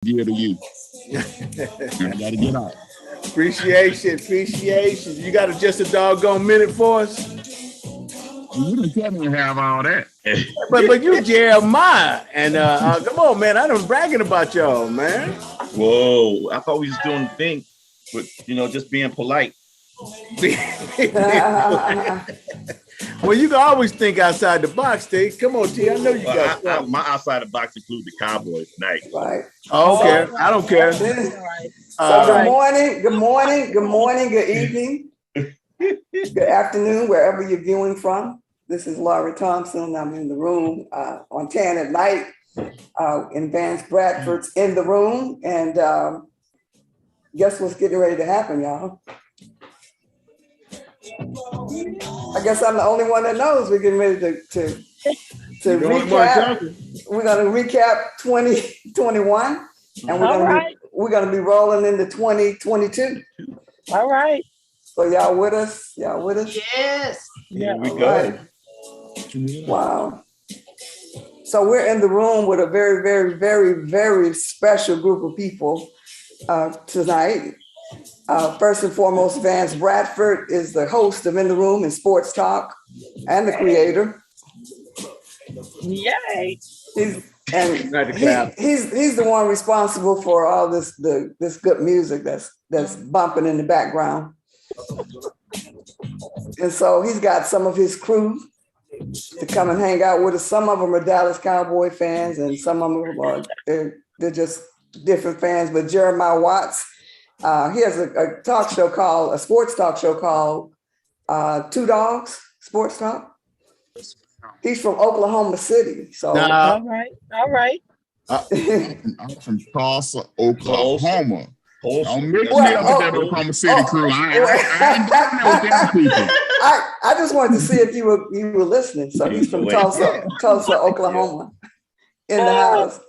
Give to you. I gotta get out. Appreciation. You got just a doggone minute for us? You didn't tell me to have all that. But you Jeremiah. And come on, man. I done bragging about y'all, man. Whoa. I thought we was doing the thing, but just being polite. Well, you can always think outside the box, T. Come on, T. I know you got my outside the box include the Cowboys tonight. Right. Oh, okay. I don't care. Good morning, good evening, good afternoon, wherever you're viewing from. This is Laurie Thompson. I'm in the room on TAAN at night, and Vance Bradford's in the room. And guess what's getting ready to happen, y'all? I guess I'm the only one that knows we're getting ready to recap. We're going to recap 2021, and we're going to be rolling into 2022. All right. So y'all with us? Yes. Yeah, we go. Right. Wow. So we're in the room with a very, very, very, very special group of people tonight. First and foremost, Vance Bradford is the host of In the Room and Sports Talk and the creator. Yay. He's the one responsible for all this good music that's bumping in the background. And so he's got some of his crew to come and hang out with us. Some of them are Dallas Cowboy fans, and some of them are they're just different fans. But Jeremiah Watts, he has a sports talk show called Two Dogs Sports Talk. He's from Oklahoma City. So all right. I'm from Tulsa, Oklahoma. Don't mix me up with that Oklahoma City crew. I ain't doing that with them people. I just wanted to see if you were listening. So he's from Tulsa, Oklahoma, in the house.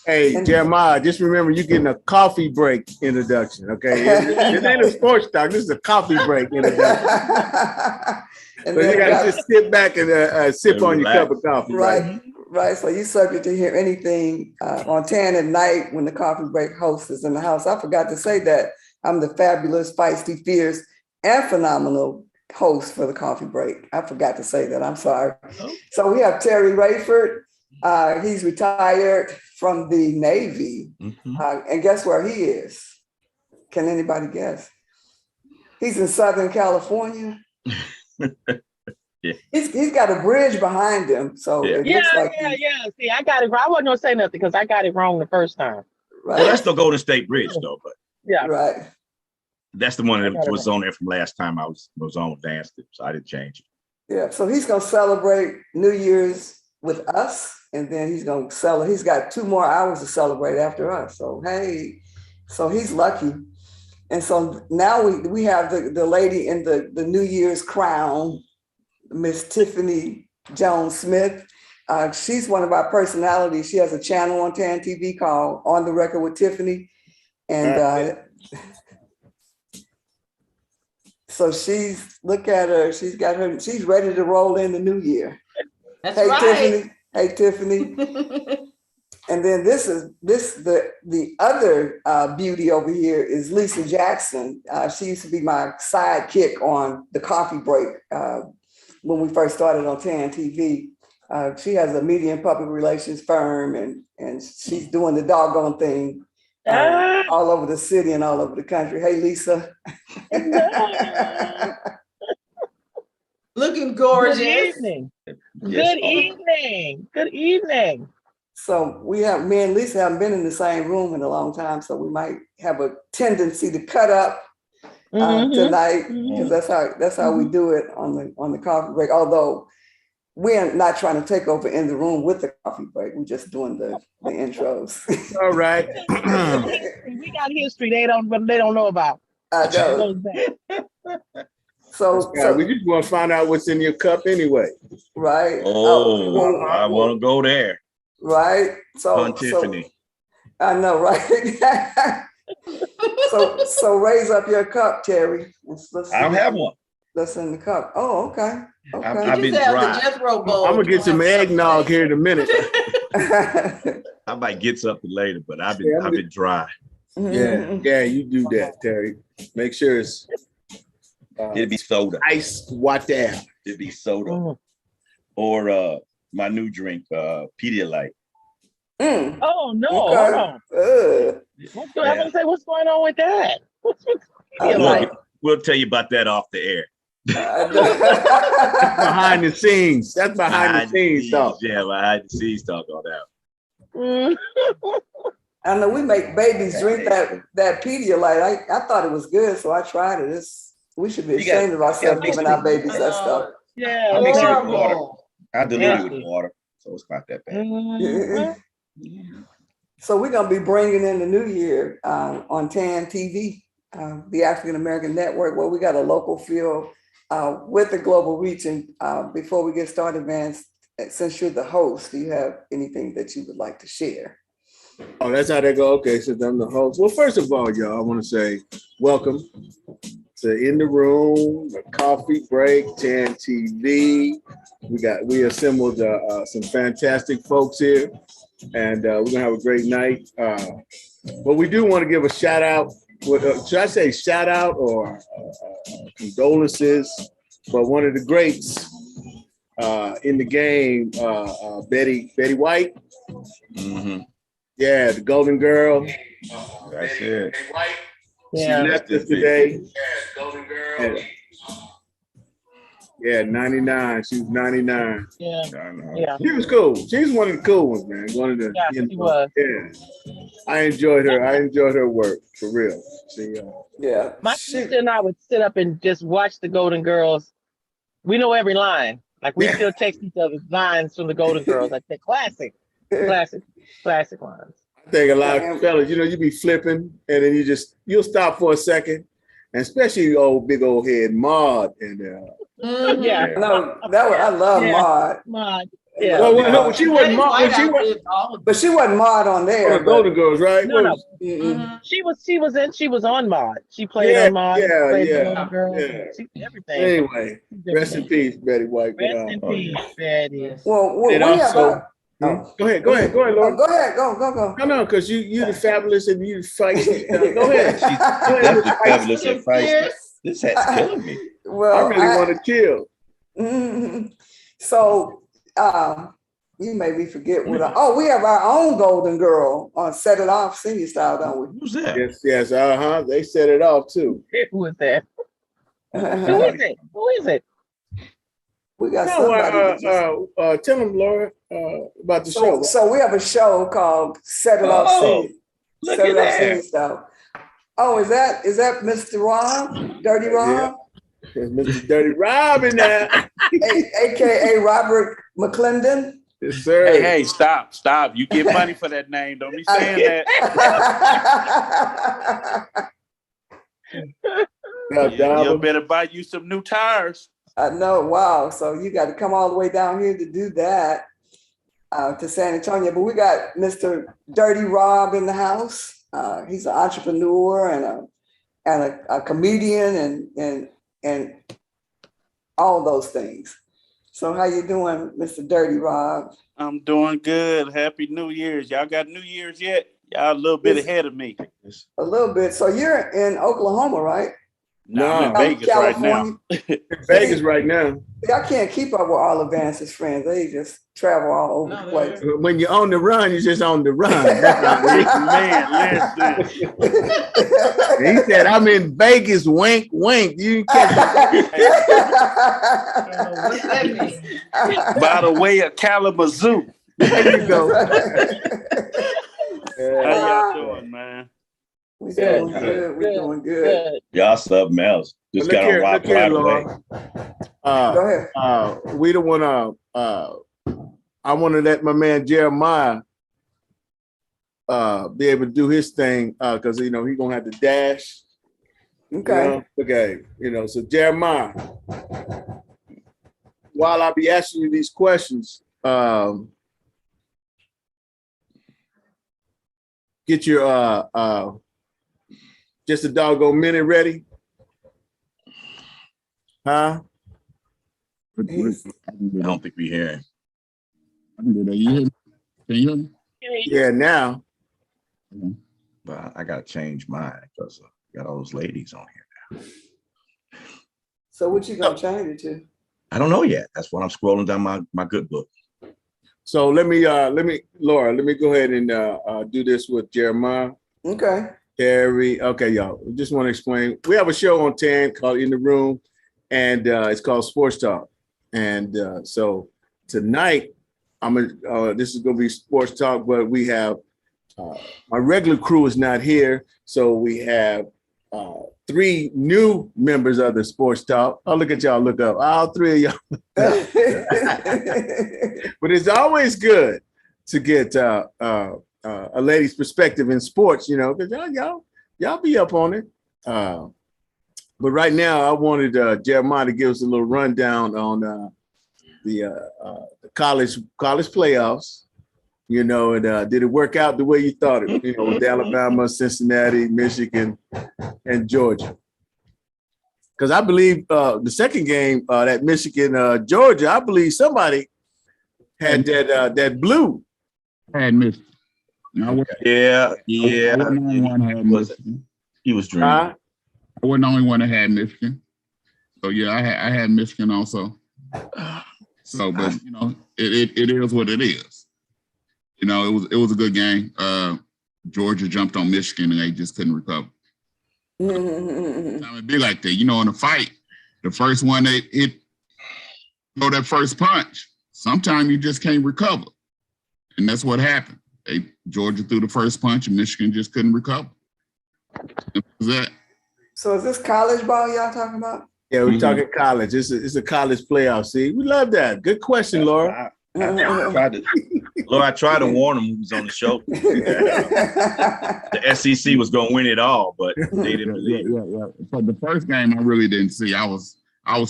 Hey, Jeremiah, just remember you're getting a coffee break introduction, okay? This ain't a sports talk. This is a coffee break introduction. So you got to just sit back and sip on your cup of coffee. Right. So you're subject to hear anything on TAAN at night when the coffee break host is in the house. I forgot to say that I'm the fabulous, feisty, fierce, and phenomenal host for the coffee break. I forgot to say that. I'm sorry. So we have Terry Rayford. He's retired from the Navy. And guess where he is? Can anybody guess? He's in Southern California. Yeah. He's got a bridge behind him. So it looks like See, I got it. I wasn't gonna say nothing because I got it wrong the first time. Right. Well, that's the Golden State Bridge, though. But right. That's the one that was on there from last time I was on with Vance, so I didn't change it. Yeah. So he's gonna celebrate New Year's with us, and then he's gonna celebrate. He's got 2 more hours to celebrate after us. So hey, so he's lucky. And so now we have the lady in the New Year's crown, Miss Tiffany Jones-Smith. She's one of our personalities. She has a channel on TAAN TV called On the Record with Tiffany. And so look at her. She's ready to roll in the new year. That's right. Hey, Tiffany. And then the other beauty over here is Lisa Jackson. She used to be my sidekick on the coffee break when we first started on TAAN TV. She has a media and public relations firm, and she's doing the doggone thing all over the city and all over the country. Hey, Lisa. Looking gorgeous. Good evening. So me and Lisa haven't been in the same room in a long time, so we might have a tendency to cut up tonight, because that's how we do it on the coffee break. Although we're not trying to take over in the room with the coffee break, we're just doing the intros. All right. We got history they don't know about. I know. So we just want to find out what's in your cup anyway. Right. I want to go there. Right. So Tiffany. I know, right? so raise up your cup, Terry. I don't have one. That's in the cup. Oh, okay. I've been have dry. the Jethro bowl. I'm gonna get some eggnog here in a minute. I might get something later, but I've been dry. Yeah, you do that, Terry. Make sure it's it'd be soda. Ice water. It'd be soda. Or my new drink, Pedialyte. Oh no, Okay. hold on. I'm gonna say, what's going on with that? We'll tell you about that off the air. That's behind the scenes. That's behind the scenes talk. Yeah, behind the scenes talk on that. I know we make babies drink that Pedialyte. I thought it was good, so I tried it. We should be ashamed of ourselves giving our babies that stuff. Yeah, I mix it with water. I dilute it with water, so it's not that bad. So we're gonna be bringing in the new year on TAAN TV, the African American Network, where we got a local feel with the global reach. And before we get started, Vance, since you're the host, do you have anything that you would like to share? Oh, that's how they go. Okay, so I'm the host. Well, first of all, y'all, I want to say welcome to In the Room, the Coffee Break, TAAN TV. We assembled some fantastic folks here, and we're gonna have a great night. But we do want to give a shout out. Should I say shout out or condolences? But one of the greats in the game, Betty White. Mm-hmm. Yeah, the Golden Girl. That's it. She left us today. Golden Girl. Yeah, 99. She was 99. Yeah. She was cool. She's one of the cool ones, man. One of the. She was. Yeah. I enjoyed her. I enjoyed her work for real. My sister and I would sit up and just watch the Golden Girls. We know every line. Like we still text each other lines from the Golden Girls. Like they're classic lines. I think a lot of fellas, you be flipping and then you'll stop for a second, and especially big old head Maud and No, I love Maud. Yeah. No, she wasn't Maud. But she wasn't Maud on there. Golden Girls, right? No. She was on Maud. She played on Maud. Played the Golden Girls. She did everything. Anyway, rest in peace, Betty White. Rest in peace, Betty. Well, we have. Go ahead, Lord. Go ahead, go. No, because you the fabulous and you feisty. Go ahead. She's definitely fabulous and feisty. This hat's killing me. Well, I really want to chill. So you made me forget what. We have our own Golden Girl on Set It Off Senior Style, don't we? Who's that? Yes. They set it off too. Who is that? Who is it? We got somebody. Tell them, Laura, about the show. So we have a show called Set It Off Senior Style. Oh, is that Mr. Rob, Dirty Rob? There's Mr. Dirty Rob in there, AKA Robert McClendon. Yes, sir. Hey, stop. You get money for that name. Don't be saying that. You better buy you some new tires. I know. Wow. So you got to come all the way down here to do that to San Antonio. But we got Mr. Dirty Rob in the house. He's an entrepreneur and a comedian and all those things. So how you doing, Mr. Dirty Rob? I'm doing good. Happy New Year's. Y'all got New Year's yet? Y'all a little bit ahead of me. A little bit. So you're in Oklahoma, right? No, I'm in Vegas California. right now. Vegas right now. I can't keep up with all of Vance's friends. They just travel all over the place. When you're on the run, you're just on the run. Man, listen. He said, I'm in Vegas, wink, wink. You didn't catch that. By the way of Kalamazoo. There you go. How y'all doing, man? We're doing good. We're doing good. Y'all something else. Just got on rock right away. Go ahead. We don't want to. I want to let my man Jeremiah be able to do his thing because he's gonna have to dash. Okay. Okay. So Jeremiah, while I be asking you these questions, get your just a doggone minute ready. Huh? I don't think we hear him. I can do that. You hear me? Can you hear me? Yeah, now. But I gotta change mine because I got all those ladies on here now. So what you gonna change it to? I don't know yet. That's what I'm scrolling down my good book. So let me, Laura, let me go ahead and do this with Jeremiah. Okay. Terry. Okay, y'all. Just want to explain. We have a show on TAAN called In the Room, and it's called Sports Talk. And so tonight, this is gonna be Sports Talk, but we have my regular crew is not here, so we have 3 new members of the Sports Talk. Oh, look at y'all! Look up, all 3 of y'all. But it's always good to get a lady's perspective in sports, because y'all be up on it. But right now, I wanted Jeremiah to give us a little rundown on the college playoffs. And did it work out the way you thought it? With Alabama, Cincinnati, Michigan, and Georgia. Because I believe the second game, that Michigan Georgia, I believe somebody had that blue. Had Michigan. Yeah. I wasn't the only one that had Michigan. He was dreaming. I wasn't the only one that had Michigan. So yeah, I had Michigan also. So, but it is what it is. It was a good game. Georgia jumped on Michigan and they just couldn't recover. It'd be like that, in a fight. The first one they hit, that first punch. Sometimes you just can't recover, and that's what happened. Georgia threw the first punch and Michigan just couldn't recover. That. So is this college ball y'all talking about? Yeah, we're talking college. It's a college playoff. See, we love that. Good question, Laura. I tried to warn him who was on the show. The SEC was going to win it all, but they didn't believe it. Yeah. So the first game I really didn't see. I was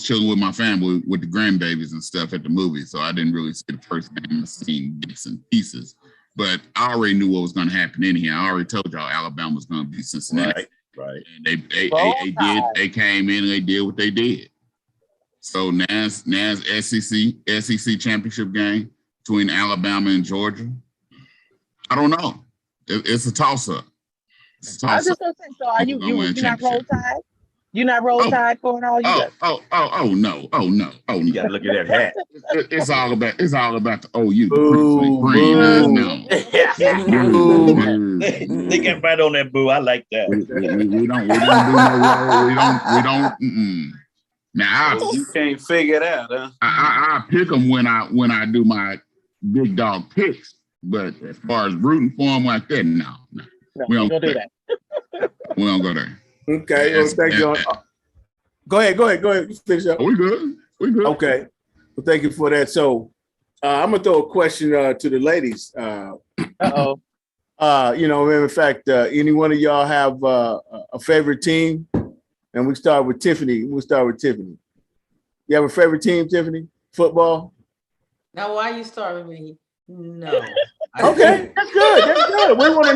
chilling with my family with the grandbabies and stuff at the movie, so I didn't really see the first game. I seen bits and pieces, but I already knew what was going to happen anyhow. I already told y'all Alabama was going to beat Cincinnati. Right. And they came in and they did what they did. So now SEC championship game between Alabama and Georgia. I don't know. It's a toss-up. I was just gonna say, so are you not roll tide? You not roll tide for it all? No. You gotta look at that hat. It's all about the OU. They got right on that boo. I like that. We don't do no roll. We don't. Now you can't figure it out, huh? I pick them when I do my big dog picks, but as far as rooting for them like that, no. We don't do that. We don't go there. Okay, thank you. Go ahead. Finish up. We good. Okay. Well, thank you for that. So I'm gonna throw a question to the ladies. In fact, any one of y'all have a favorite team? And we start with Tiffany. You have a favorite team, Tiffany? Football? Now, why you start with me? No. Okay, that's good. We want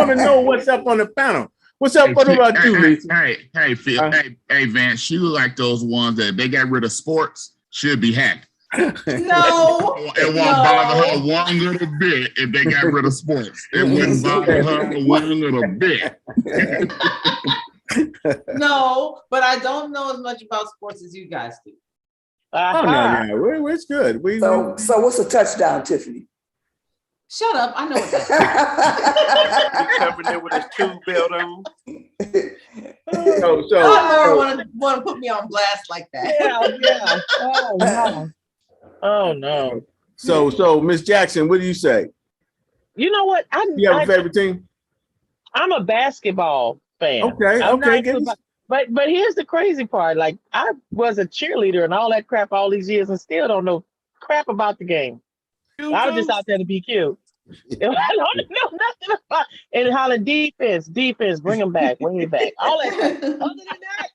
to know what's up on the panel. What's up? What about you, Lisa? Hey, Phil. Hey, Vance. She like those ones that they got rid of sports. Should be happy. No. It won't bother her one little bit if they got rid of sports. It wouldn't bother her one little bit. No, but I don't know as much about sports as you guys do. No. It's good. So what's a touchdown, Tiffany? Shut up. I know what that is. He covered it with his tube belt on. I want to put me on blast like that. Yeah. Oh no. So Miss Jackson, what do you say? You know what? You have a favorite team? I'm a basketball fan. Okay. But here's the crazy part. Like, I was a cheerleader and all that crap all these years and still don't know crap about the game. I was just out there to be cute. I don't know nothing about it. And hollering defense, bring them back, way back. All that stuff. Other than that,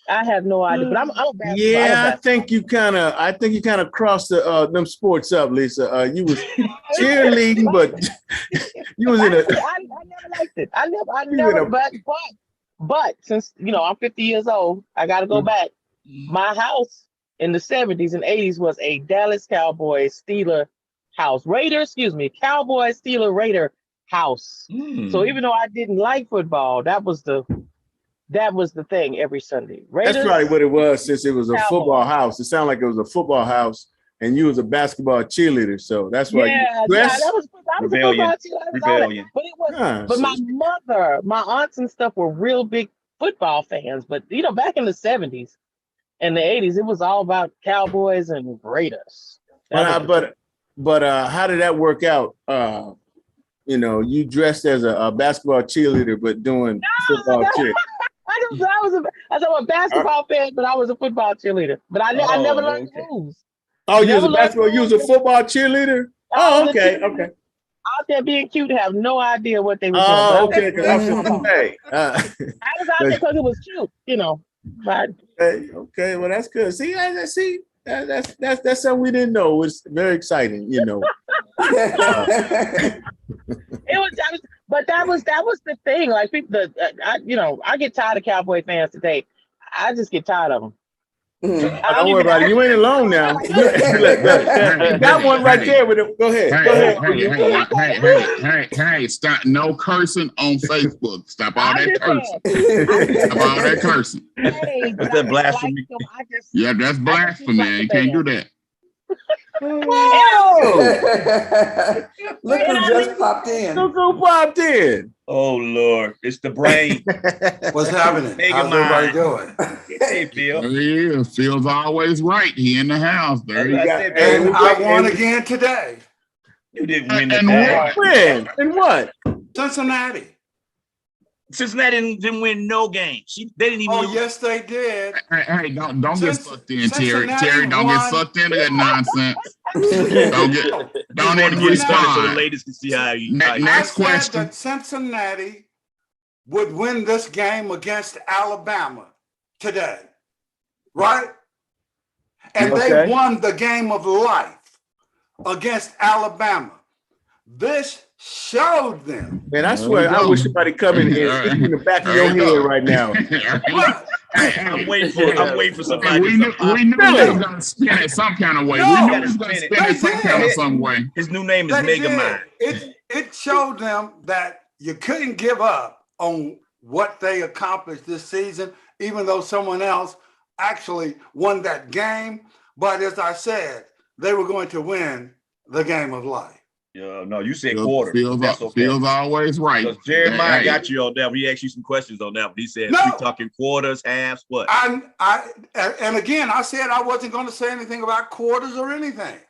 I have no idea. But I'm a basketball. Yeah, I think you kind of crossed them sports up, Lisa. You was cheerleading, but you was in a. I never liked it. I never. But since I'm 50 years old, I got to go back. My house in the 70s and 80s was a Dallas Cowboys Steeler house. Cowboys, Steeler, Raider house. So even though I didn't like football, that was the thing every Sunday. Raiders, That's probably what it was, since it was a Cowboys. football house. It sounded like it was a football house, and you was a basketball cheerleader. So that's why that was Rebellion. a football cheerleader. Rebellion. But it was. But my mother, my aunts and stuff were real big football fans. But back in the 70s and the 80s, it was all about Cowboys and Raiders. But how did that work out? You dressed as a basketball cheerleader, but doing football cheer. I was a basketball fan, but I was a football cheerleader. But I never learned the rules. Oh, you was a basketball, you was a football cheerleader? Oh, okay. Out there being cute, have no idea what they were doing. Oh, okay. I was out there because it was cute, But okay, well that's good. See, that's something we didn't know. It's very exciting, It was, that was the thing. Like people, I get tired of Cowboy fans today. I just get tired of them. Don't worry about it. You ain't alone now. Look, you got one right there with it. Go ahead. Hey, stop. No cursing on Facebook. Stop all that cursing. Stop all that cursing. Is that blasphemy? Yeah, that's blasphemy. You can't do that. Look who just popped in. Look who popped in. Oh Lord, it's the brain. What's happening? How's everybody doing? Hey, Phil. There he is. Phil's always right. He in the house. There you go. And I won again today. You didn't win And that. When? And what? Cincinnati. Cincinnati didn't win no game. They didn't even. Oh, yes, they did. Hey, don't get sucked in, Terry. Cincinnati Terry, don't won. get sucked into that nonsense. Don't even get started so the respond. ladies can see how you. Next I question. said that Cincinnati would win this game against Alabama today, right? And they won the game of life against Alabama. This showed them. Man, I swear, I wish somebody come in here and stick you in the back of your head right now. I'm waiting for somebody. We knew he was going to spin it some kind of way. No, we knew he was going to spin it some way. His new name is They Mega did. Mind. It showed them that you couldn't give up on what they accomplished this season, even though someone else actually won that game. But as I said, they were going to win the game of life. No, you said quarter. Feels always right. So Jeremiah got you on that. We asked you some questions on that. He said, we talking quarters, halves, what? And again, I said I wasn't going to say anything about quarters or anything.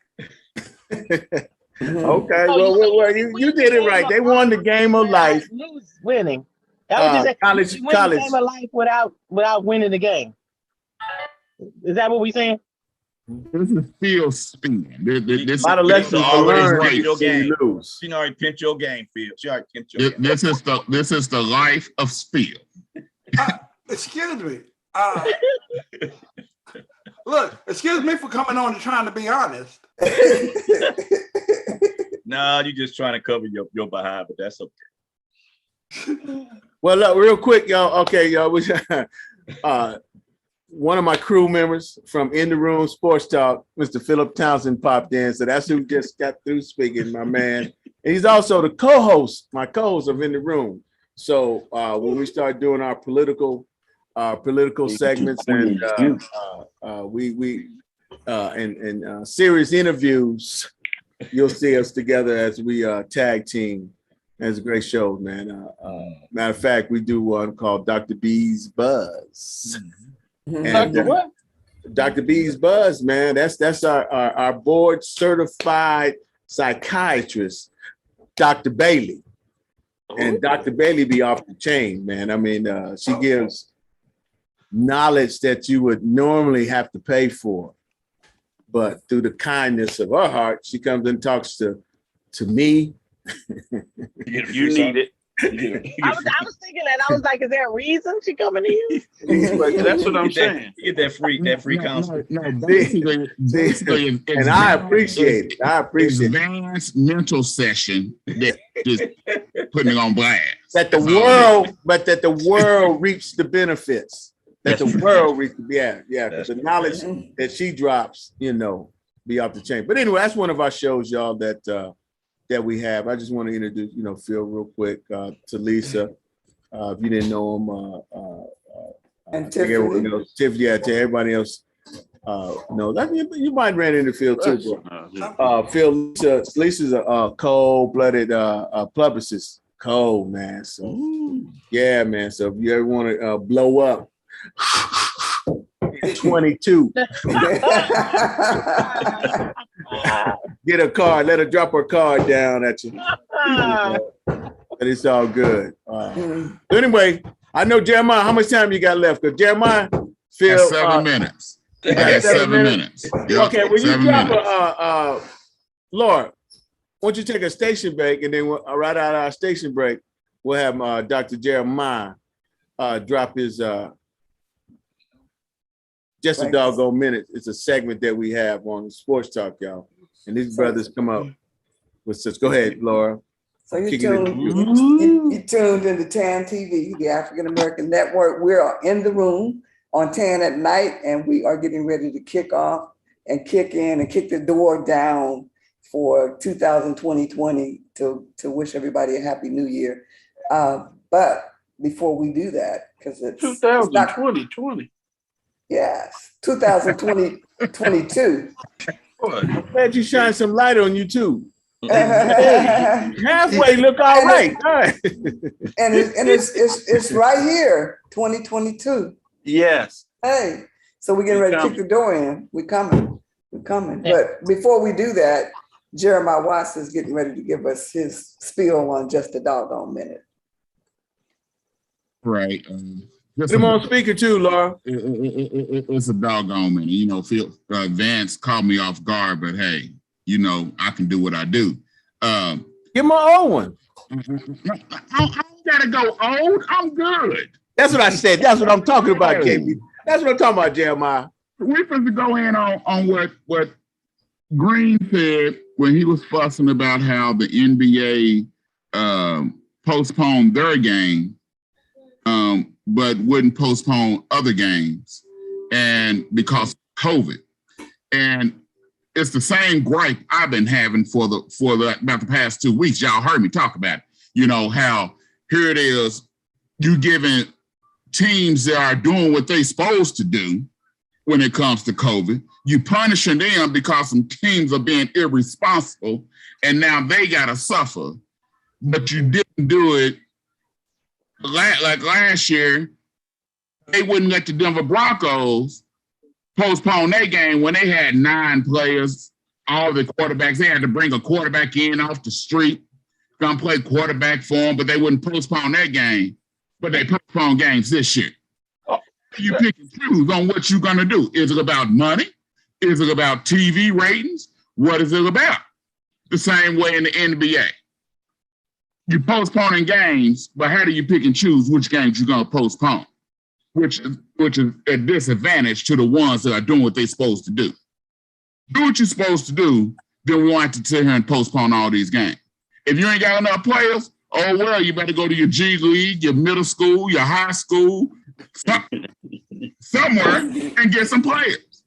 Okay, well, you did it right. They won the game of life. Winning. That was college. The game of life without winning the game. Is that what we're saying? This is Phil spin. This A lot of lessons to learn. Right. You lose. She already pinched your game, Phil. She already pinched your game. This is the life of Phil. Excuse me. Look, excuse me for coming on and trying to be honest. No, you're just trying to cover your behind, but that's okay. Well, look, real quick, y'all. Okay, y'all. One of my crew members from In the Room Sports Talk, Mr. Philip Thompson, popped in. So that's who just got through speaking, my man. And he's also the my co-host of In the Room. So when we start doing our political segments and serious interviews, you'll see us together as we tag team. It's a great show, man. Matter of fact, we do one called Dr. B's Buzz. And Dr. B's Buzz, man, that's our board certified psychiatrist, Dr. Bailey. And Dr. Bailey be off the chain, man. I mean, she gives knowledge that you would normally have to pay for. But through the kindness of her heart, she comes and talks to me. You need it. I was thinking that. I was like, is there a reason she coming to you? That's what I'm saying. Get that free counsel. Basically, and I appreciate it. It's Vance mental session that just putting it on blast. That the world reaps the benefits. That the world reaps, yeah. Because the knowledge that she drops, be off the chain. But anyway, that's one of our shows, y'all, that we have. I just want to introduce, Phil real quick to Lisa. If you didn't know him, And Tiffany. Tiffany, to everybody else knows. You might ran into Phil too, bro. Phil, Lisa's a cold-blooded publicist. Cold, man. So yeah, man. So if you ever want to blow up, 22. Get a card. Let her drop her card down at you. But it's all good. So anyway, I know Jeremiah. How much time you got left? Because Jeremiah, Phil, 7 minutes. I got 7 minutes. Yep, okay, when you drop minutes. Laura, why don't you take a station break, and then right out of our station break, we'll have Dr. Jeremiah drop his just a doggone minute. It's a segment that we have on Sports Talk, y'all. And these brothers come up with such. Go ahead, Laura. So you tuned into TAAN TV, the African American Network. We are in the room on TAAN at night, and we are getting ready to kick off and kick in and kick the door down for 2020 to wish everybody a happy new year. But before we do that, because it's 2020. Yes, 2022. I'm glad you shine some light on you too. Halfway look all right. All right. And it's right here, 2022. Yes. Hey, so we're getting ready to kick the door in. We're coming. But before we do that, Jeremiah Watts is getting ready to give us his spiel on just a doggone minute. Right. Put him on speaker too, Laura. It's a doggone minute. Phil, Vance caught me off guard, but hey, I can do what I do. Give him an old one. I gotta go old. I'm good. That's what I said. That's what I'm talking about, KB. That's what I'm talking about, Jeremiah. We're supposed to go in on what Green said when he was fussing about how the NBA postponed their game, but wouldn't postpone other games, and because of COVID. And it's the same gripe I've been having for about the past 2 weeks. Y'all heard me talk about it. How here it is, you giving teams that are doing what they're supposed to do when it comes to COVID. You punishing them because some teams are being irresponsible, and now they gotta suffer. But you didn't do it like last year. They wouldn't let the Denver Broncos postpone their game when they had 9 players, all the quarterbacks. They had to bring a quarterback in off the street, gonna play quarterback for them, but they wouldn't postpone their game. But they postpone games this year. You pick and choose on what you're gonna do. Is it about money? Is it about TV ratings? What is it about? The same way in the NBA. You're postponing games, but how do you pick and choose which games you're gonna postpone? Which is a disadvantage to the ones that are doing what they're supposed to do. Do what you're supposed to do, then we want to sit here and postpone all these games. If you ain't got enough players, oh well, you better go to your G League, your middle school, your high school, somewhere and get some players.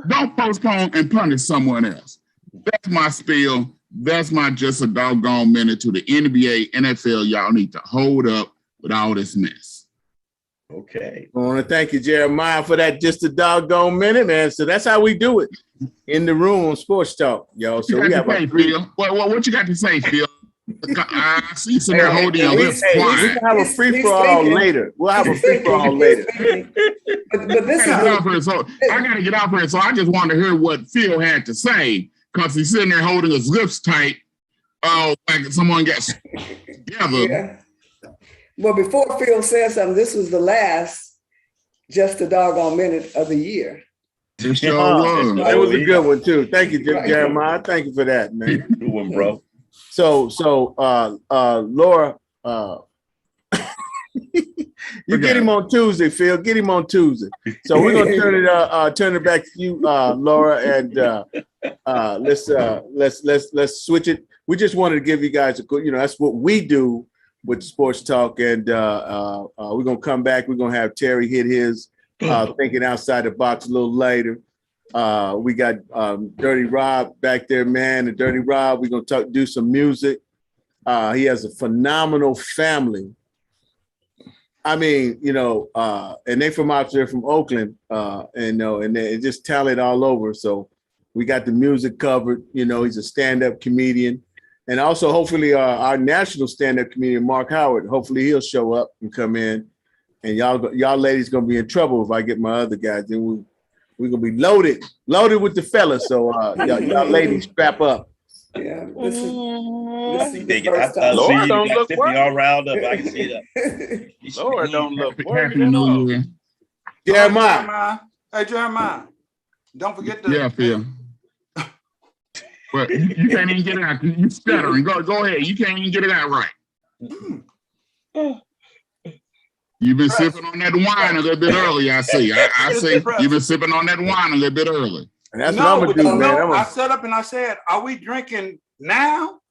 Don't postpone and punish someone else. That's my spiel. That's my just a doggone minute to the NBA, NFL. Y'all need to hold up with all this mess. Okay. I want to thank you, Jeremiah, for that just a doggone minute, man. So that's how we do it in the room on Sports Talk, y'all. So we have Phil. What you got to say, Phil? I see you sitting there holding your lips quiet. We can have a free for all later. We'll have a free for all later. But this is I gotta get out here, so I just wanted to hear what Phil had to say because he's sitting there holding his lips tight, like someone gets together. Yeah. Well, before Phil says something, this was the last just a doggone minute of the year. It sure was. That was a good one too. Thank you, Jeremiah. Thank you for that, man. Good one, bro. So, Laura, you get him on Tuesday, Phil. Get him on Tuesday. So we're gonna turn it back to you, Laura, and let's switch it. We just wanted to give you guys that's what we do with Sports Talk, and we're gonna come back. We're gonna have Terry hit his thinking outside the box a little later. We got Dirty Rob back there, man. And Dirty Rob, we're gonna do some music. He has a phenomenal family. I mean, and they from out there from Oakland, and they just talent all over. So we got the music covered. He's a stand-up comedian. And also, hopefully, our national stand-up comedian, Mark Howard, hopefully he'll show up and come in. And y'all ladies gonna be in trouble if I get my other guys. Then we're gonna be loaded with the fellas. So y'all ladies strap up. Yeah, this is They the get, first I time. see Lord you don't got look Tiffany worried. all riled up. I can see that. Lord don't look Happy worried at New all. Year. Jeremiah. Hey, Jeremiah, don't forget to. Yeah, Phil. But you can't even get it out. You stuttering. Go ahead. You can't even get it out right. You've been sipping on that wine a little bit early, I see. I see you've been sipping on that wine a little bit early. And that's what I'm gonna do, man. I set up and I said, "Are we drinking now?"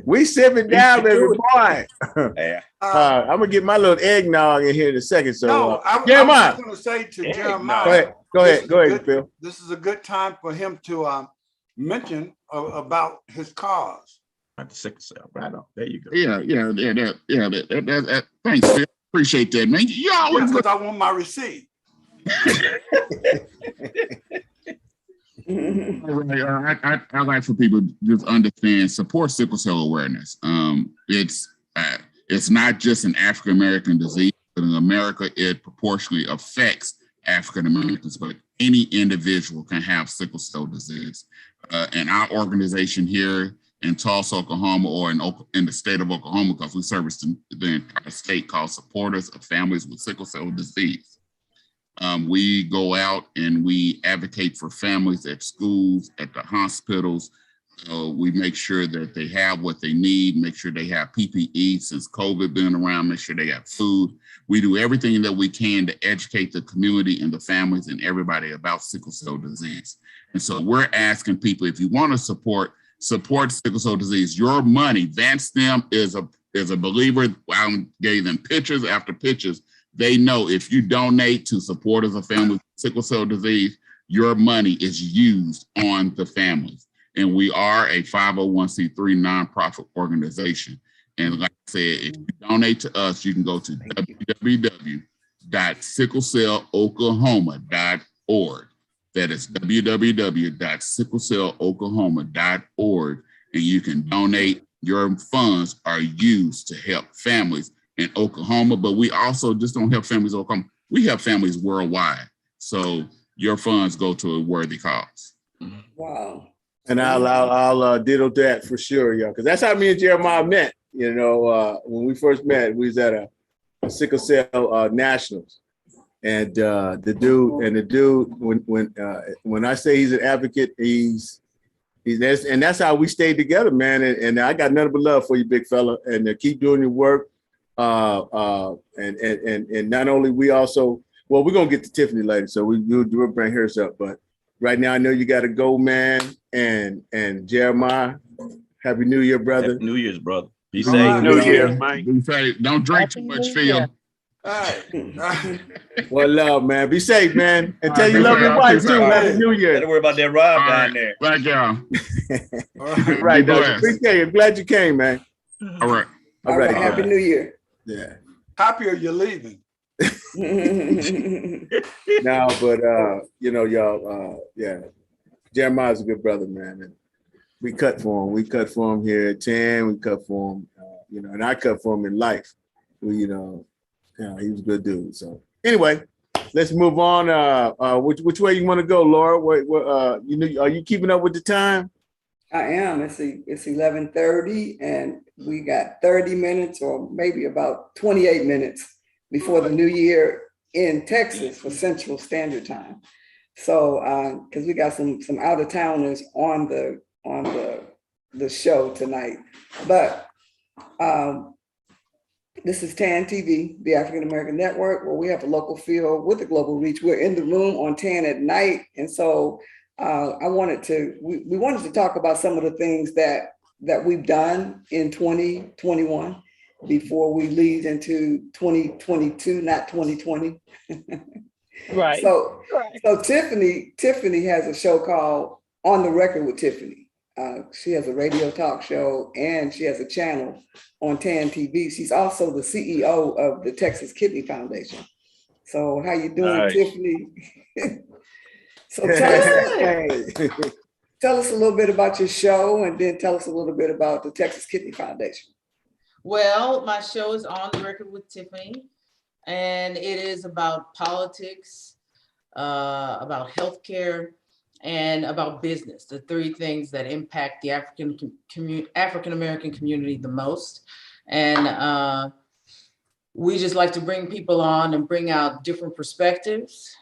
We sipping down, baby boy. Yeah. I'm gonna get my little eggnog in here in a second. So, No, I was Jeremiah, just gonna say to Jeremiah. go ahead, Phil. This is a good time for him to mention about his cause. At the sickle cell, right on. There you go. Yeah. Thanks, Phil. Appreciate that, man. You always Because I want my receipt. I like for people to just understand, support sickle cell awareness. It's not just an African American disease, but in America, it proportionally affects African Americans, but any individual can have sickle cell disease. And our organization here in Tulsa, Oklahoma, or in the state of Oklahoma, because we service the entire state, called Supporters of Families with Sickle Cell Disease. We go out and we advocate for families at schools, at the hospitals. We make sure that they have what they need, make sure they have PPE since COVID been around, make sure they have food. We do everything that we can to educate the community and the families and everybody about sickle cell disease. And so we're asking people, if you want to support sickle cell disease, your money. Vance is a believer. I gave them pictures after pictures. They know if you donate to Supporters of Families with Sickle Cell Disease, your money is used on the families. And we are a 501c3 nonprofit organization. And like I said, if you donate to us, you can go to www.sicklecelloklahoma.org. That is www.sicklecelloklahoma.org. And you can donate. Your funds are used to help families in Oklahoma, but we also just don't help families in Oklahoma. We help families worldwide. So your funds go to a worthy cause. Wow. And I'll diddle that for sure, y'all, because that's how me and Jeremiah met. When we first met, we was at a sickle cell nationals, and the dude, when I say he's an advocate, he's that's how we stayed together, man. And I got nothing but love for you, big fella, and keep doing your work. And not only we also, well, we're gonna get to Tiffany later, so we'll bring hers up, but right now I know you got to go, man. And Jeremiah, Happy New Year, brother. Happy New Year's, brother. Be Happy safe. New Year, man. Be safe. Don't drink too much, Phil. Well, love, man. Be safe, man. And tell you All love your wife too. Happy New Don't Year. worry about that Rob All down right. there. Thank y'all. Right, Be dog. blessed. Appreciate it. Glad you came, man. All right. All right. Happy New Year. Yeah. Happy you're leaving. No, but y'all, yeah. Jeremiah's a good brother, man. And we cut for him. We cut for him here at TAAN. We cut for him, and I cut for him in life. He was a good dude. So anyway, let's move on. Which way you want to go, Laura? Are you keeping up with the time? I am. It's 11:30, and we got 30 minutes, or maybe about 28 minutes before the new year in Texas for Central Standard Time. So, because we got some out of towners on the show tonight, but this is TAAN TV, the African American Network, where we have a local feel with a global reach. We're in the room on TAAN at night, and so we wanted to talk about some of the things that we've done in 2021 before we lead into 2022, not 2020. Right. So Tiffany has a show called On the Record with Tiffany. She has a radio talk show and she has a channel on TAAN TV. She's also the CEO of the Texas Kidney Foundation. So how you doing, Nice. Tiffany? So tell us a little bit about your show and then tell us a little bit about the Texas Kidney Foundation. Well, my show is On the Record with Tiffany, and it is about politics, about healthcare, and about business, the three things that impact the African-American community the most. And we just like to bring people on and bring out different perspectives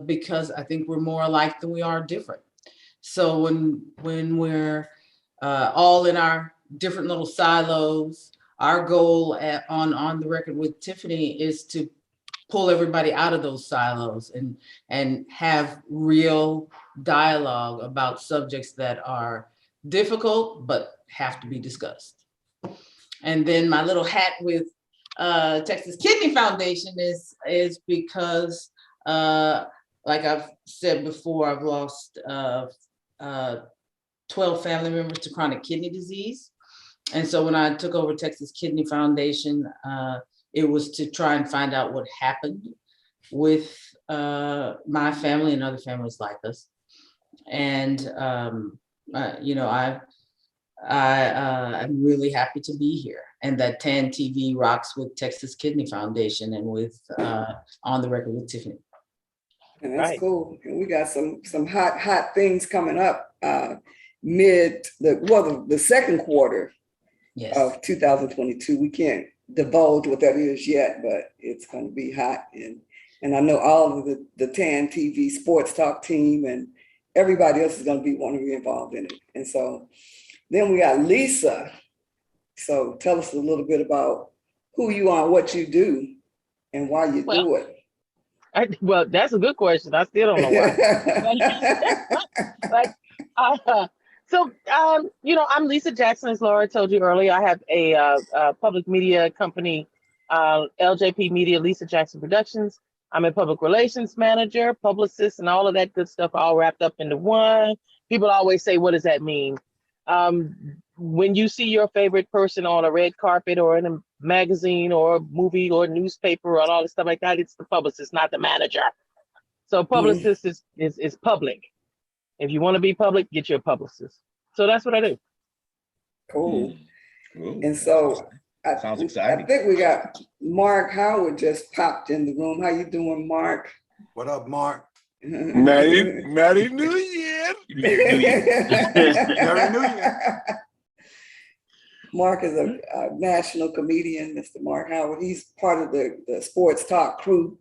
because I think we're more alike than we are different. So when we're all in our different little silos, our goal on the Record with Tiffany is to pull everybody out of those silos and have real dialogue about subjects that are difficult but have to be discussed. And then my little hat with Texas Kidney Foundation is because like I've said before, I've lost 12 family members to chronic kidney disease. And so when I took over Texas Kidney Foundation, it was to try and find out what happened with my family and other families like us. And, you know, I'm really happy to be here, and that TAAN TV rocks with Texas Kidney Foundation and with On the Record with Tiffany. And that's cool. And we got some hot things coming up the second quarter of 2022. We can't divulge what that is yet, but it's going to be hot. And I know all of the TAAN TV sports talk team and everybody else is going to be wanting to be involved in it. And so then we got Lisa. So tell us a little bit about who you are, what you do, and why you do it. Well, that's a good question. I still don't know why. You know, I'm Lisa Jackson, as Laura told you earlier. I have a public media company, LJP Media, Lisa Jackson Productions. I'm a public relations manager, publicist, and all of that good stuff all wrapped up into one. People always say, what does that mean? When you see your favorite person on a red carpet or in a magazine or a movie or a newspaper and all this stuff like that, it's the publicist, not the manager. So publicist is public. If you want to be public, get your publicist. So that's what I do. Cool. And so Sounds exciting. I think we got Mark Howard just popped in the room. How you doing, Mark? What up, Mark? Merry New Year. Merry New Year. Merry New Year. Mark is a national comedian, Mr. Mark Howard. He's part of the sports talk crew.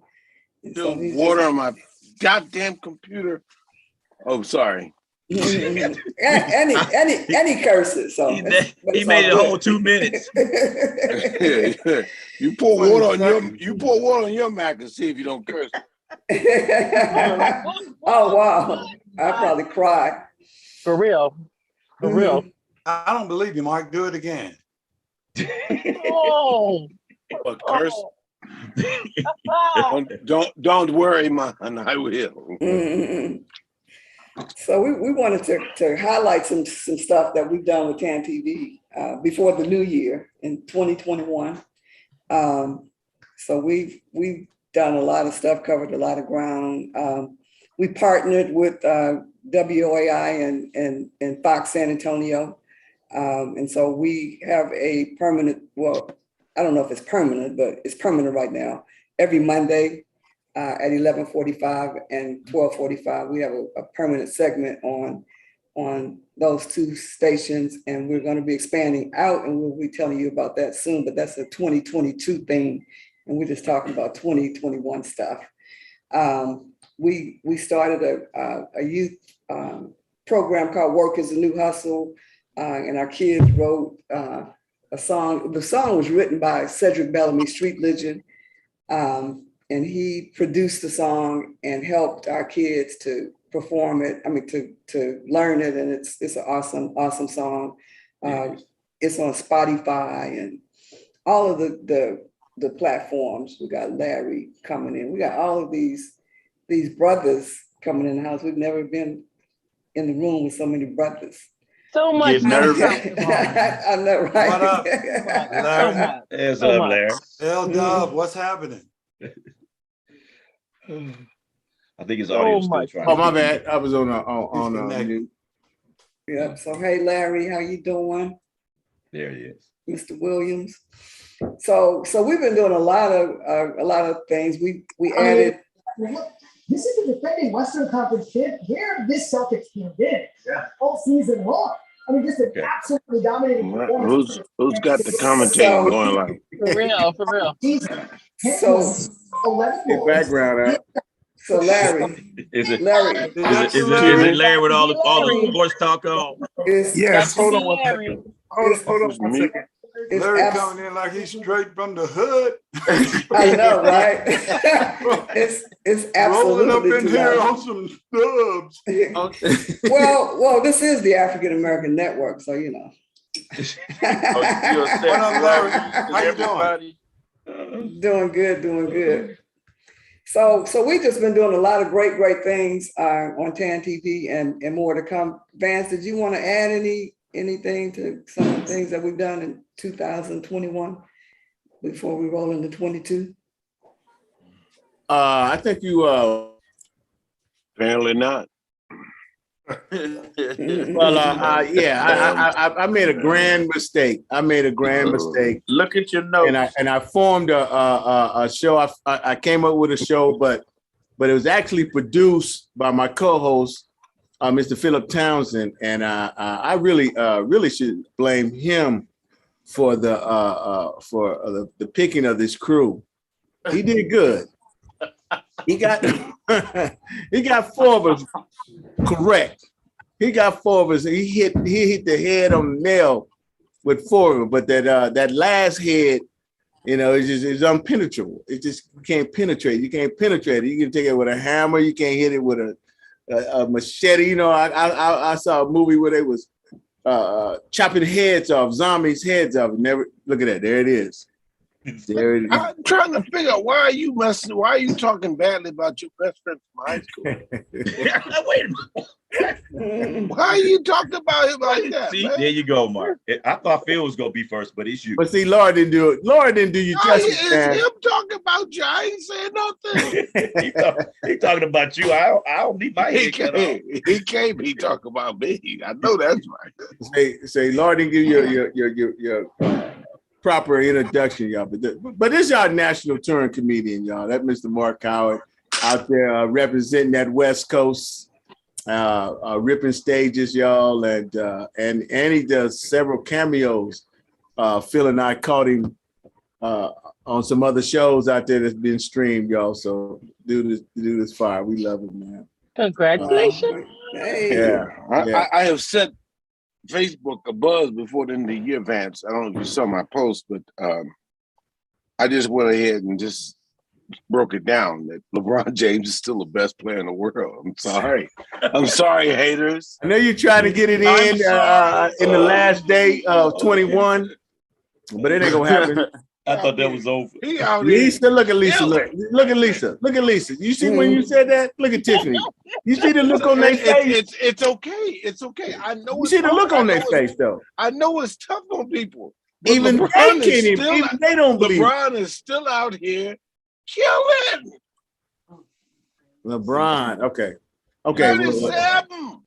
So water on my goddamn computer. Oh, sorry. Any curses. So he made it a whole 2 minutes. You pour water on your Mac and see if you don't curse. Oh wow! I probably cry. For real. I don't believe you, Mark. Do it again. Oh. But curse. Don't worry, man. I will. So we wanted to highlight some stuff that we've done with TAAN TV before the new year in 2021. So we've done a lot of stuff, covered a lot of ground. We partnered with WOAI and Fox San Antonio. And so we have a permanent, well, I don't know if it's permanent, but it's permanent right now. Every Monday at 11:45 and 12:45, we have a permanent segment on those two stations, and we're going to be expanding out, and we'll be telling you about that soon, but that's a 2022 thing, and we're just talking about 2021 stuff. We started a youth program called Work is the New Hustle, and our kids wrote a song. The song was written by Cedric Bellamy, street legend, and he produced the song and helped our kids to perform it. I mean, to learn it, and it's an awesome song. It's on Spotify, all of the platforms. We got Larry coming in. We got all of these brothers coming in the house. We've never been in the room with so many brothers. So much. Get nervous. I know, right? What up? Larry. What's up, Larry? L-Dub, what's happening? I think his audio is still trying. Oh, my bad. I was on mute. Yep. So, hey, Larry, how you doing? There he is. Mr. Williams. So we've been doing a lot of things. We added. This is the defending Western Conference champ. Here, this Celtics team did all season long. I mean, just an absolutely dominating performance. Who's got the commentating going like? For real. So 11 background out. So Larry, Is it Larry, is it Larry with all the sports talk on? Yes, hold on one second. Hold on one second. Larry coming in like he's straight from the hood. I know, right? it's absolutely rolling up in here loud. on some stubs. Well, this is the African American Network, so you know. What up, Larry? How you doing? Doing good. So we just been doing a lot of great things on TAAN TV and more to come. Vance, did you want to add anything to some of the things that we've done in 2021 before we roll into 22? I think you Apparently not. well, I made a grand mistake. Look at your notes. And I formed a show. I came up with a show, but it was actually produced by my co-host, Mr. Philip Townsend, and I really should blame him for the picking of this crew. He did good. He got he got 4 of us correct. He got 4 of us. He hit the head on the nail with 4 of them, but that last head, you know, it's unpenetrable. It just can't penetrate. You can't penetrate it. You can take it with a hammer. You can't hit it with a machete. You know, I saw a movie where they was chopping heads off, zombies' heads off. Never look at that. There it is. There it is. I'm trying to figure out why are you talking badly about your best friend from high school? Wait a minute. Why are you talking about him like that? See, man? there you go, Mark. I thought Phil was gonna be first, but it's you. But see, Laura didn't do it. Laura didn't do you justice. It's him talking about you. I ain't saying nothing. he talking about you. I don't need my head cut off. He can't be talking about me. I know that's right. Say Laura didn't give you your proper introduction, y'all. But this y'all national touring comedian, y'all. That Mr. Mark Howard out there representing that West Coast, ripping stages, y'all, and he does several cameos. Phil and I caught him on some other shows out there that's been streamed, y'all. So do this fire. We love him, man. Congratulations. Yeah. I have set Facebook a buzz before the end of the year, Vance. I don't know if you saw my post, but I just went ahead and just broke it down that LeBron James is still the best player in the world. I'm sorry. I'm sorry, haters. I know you're trying to get it in the last day of 21, but it ain't gonna happen. I thought that was over. Lisa, look at Lisa. Look at Lisa. Look at Lisa. You see when you said that? Look at Tiffany. You see the look on their face? It's okay. It's okay. I know. You see the look on their face, though. I know it's tough on people. Even they can't even they don't believe. LeBron is still out here killing. LeBron. Okay. 37.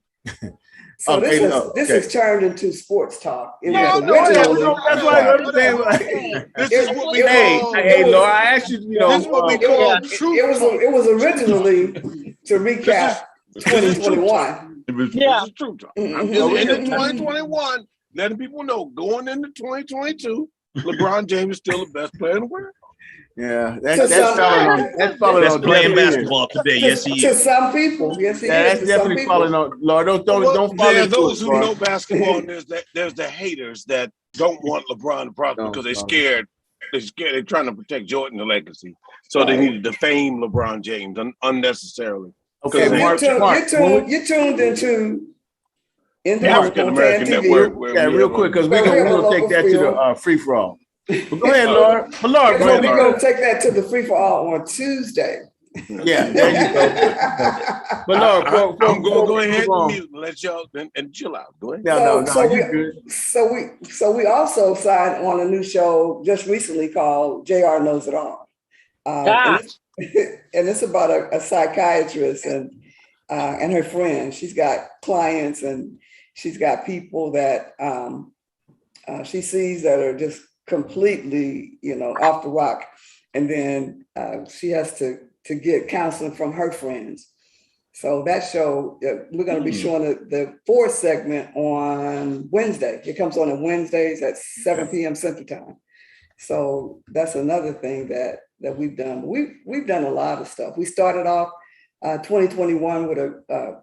So this is turned into sports talk. It was originally. That's why I'm saying. This is what we call. Hey, Laura, I asked you. You know, this is what we call truth. It was originally to recap 2021. It was true talk. I'm just in 2021, letting people know going into 2022, LeBron James is still the best player in the world. Yeah, that's falling on playing basketball today. Yes, he is. To some people, yes, he is. That's definitely falling on. Lord, don't fall there are into those it, who know basketball, and there's the haters that don't want LeBron to prosper because they're scared. They're trying to protect Jordan's legacy, so they need to defame LeBron James unnecessarily. Okay, Mark, you tuned into African American Network. Yeah, real quick, because we're gonna take that to the free for all. Well, go ahead, Laura. But Laura, We're gonna take that to the free for all on Tuesday. Yeah, there you go. But Laura, I'm gonna go ahead and mute and let y'all and chill out. Go ahead. No, you good. So we also signed on a new show just recently called JR Knows It All. And it's about a psychiatrist and her friends. She's got clients and she's got people that she sees that are just completely, off the rock. And then she has to get counseling from her friends. So that show, we're going to be showing the fourth segment on Wednesday. It comes on Wednesdays at 7 p.m. Central Time. So that's another thing that we've done. We've done a lot of stuff. We started off 2021 with a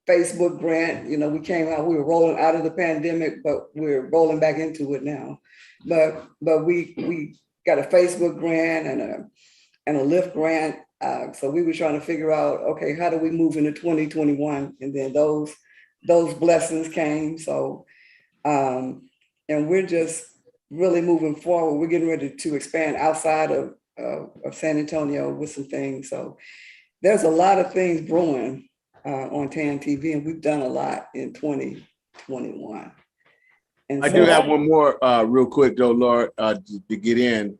Facebook grant. We came out, we were rolling out of the pandemic, but we're rolling back into it now. But we got a Facebook grant and a Lyft grant. So we were trying to figure out, okay, how do we move into 2021? And then those blessings came. So, and we're just really moving forward. We're getting ready to expand outside of San Antonio with some things. So there's a lot of things brewing on TAAN TV, and we've done a lot in 2021. And I do have one more real quick though, Laura, to get in.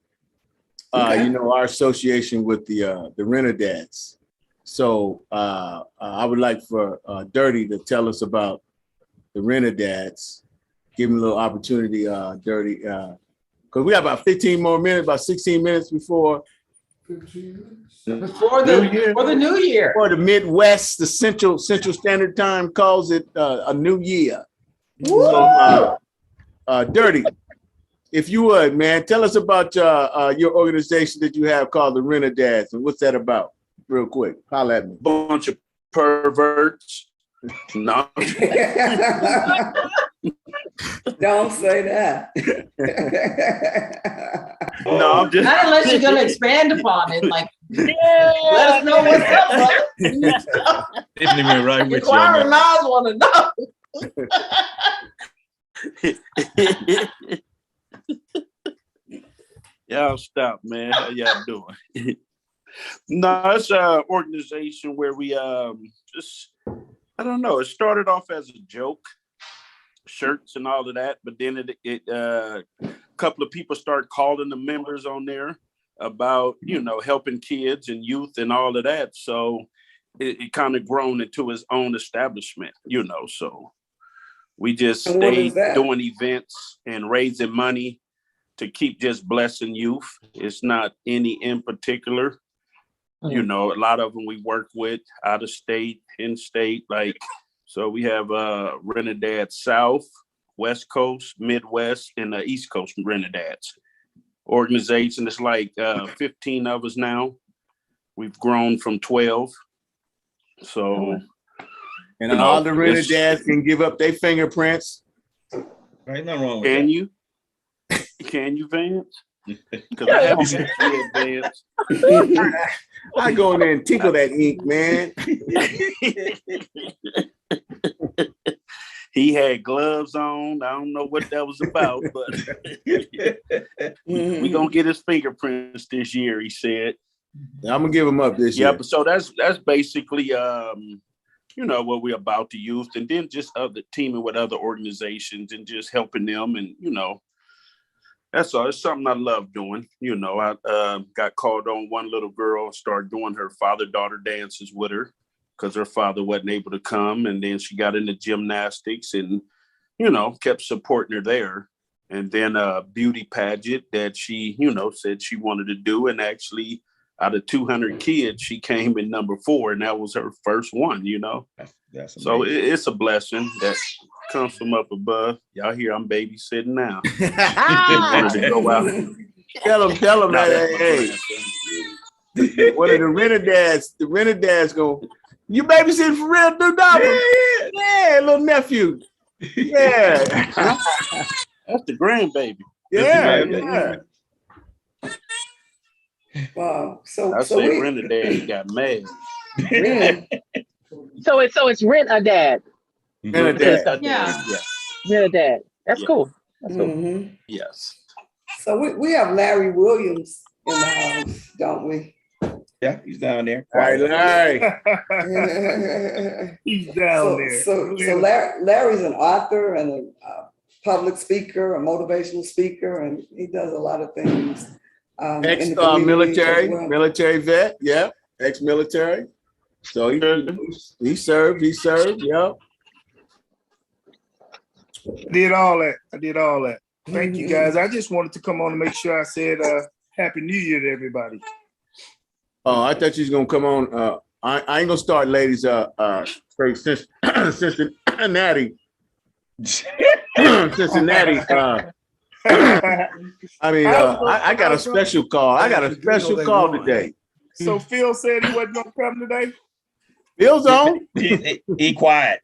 Okay. Our association with the Renter Dads. So I would like for Dirty to tell us about the Renter Dads. Give him a little opportunity, Dirty, because we have about 15 more minutes, about 16 minutes before Before the new year. Or the Midwest, the Central Standard Time calls it a new year. So, Dirty, if you would, man, tell us about your organization that you have called the Renter Dads, and what's that about? Real quick, holla at me. Bunch of perverts. No. Don't say that. No, I'm just not unless you're gonna expand upon it. Like, let us know what's up, brother. Isn't even right with you. Inquiring minds want to know. Y'all stop, man. How y'all doing? No, it's an organization where we just, I don't know. It started off as a joke, shirts and all of that, but then a couple of people started calling the members on there about, helping kids and youth and all of that. So it kind of grown into its own establishment, so we just stayed doing events and raising money to keep just blessing youth. It's not any in particular. A lot of them we work with out of state, in state, so we have Renter Dads South, West Coast, Midwest, and the East Coast Renter Dads organization. It's 15 of us now. We've grown from 12. So, and all the Renter Dads can give up their fingerprints. Ain't nothing wrong with that. You? Can you, Vance? Because I haven't seen Vance. I go in there and tickle that ink, man. He had gloves on. I don't know what that was about, but we gonna get his fingerprints this year, he said. I'm gonna give him up this year. Yeah, so that's basically what we're about to youth, and then just teaming with other organizations and just helping them, and that's all. It's something I love doing. I got called on one little girl, started doing her father-daughter dances with her because her father wasn't able to come. And then she got into gymnastics and, kept supporting her there. And then a beauty pageant that she, said she wanted to do. And actually, out of 200 kids, she came in number 4. And that was her first one, That's so it's a blessing that comes from up above. Y'all hear I'm babysitting now. To go out. Tell them that, hey. What are the Renter Dads? The Renter Dads go, you babysitting for real, dude? Yeah, little nephew. Yeah. That's the grandbaby. Yeah. Wow. I say Renter Dad got mad. So it's Rent a Dad. Renter Dad. Yeah. Rent a Dad. That's cool. That's cool. Mm-hmm. Yes. So we have Larry Williams in the house, don't we? Yeah, he's down there. All right, Larry. He's down there. So Larry's an author and a public speaker, a motivational speaker, and he does a lot of things. Ex-military, military vet, yeah, ex-military. So he served, yeah. I did all that. Thank you, guys. I just wanted to come on and make sure I said Happy New Year to everybody. Oh, I thought you was gonna come on. I ain't gonna start, ladies. Cincinnati. Cincinnati. I mean, I got a special call. I got a special call today. So Phil said he wasn't gonna come today. Phil's on. He quiet.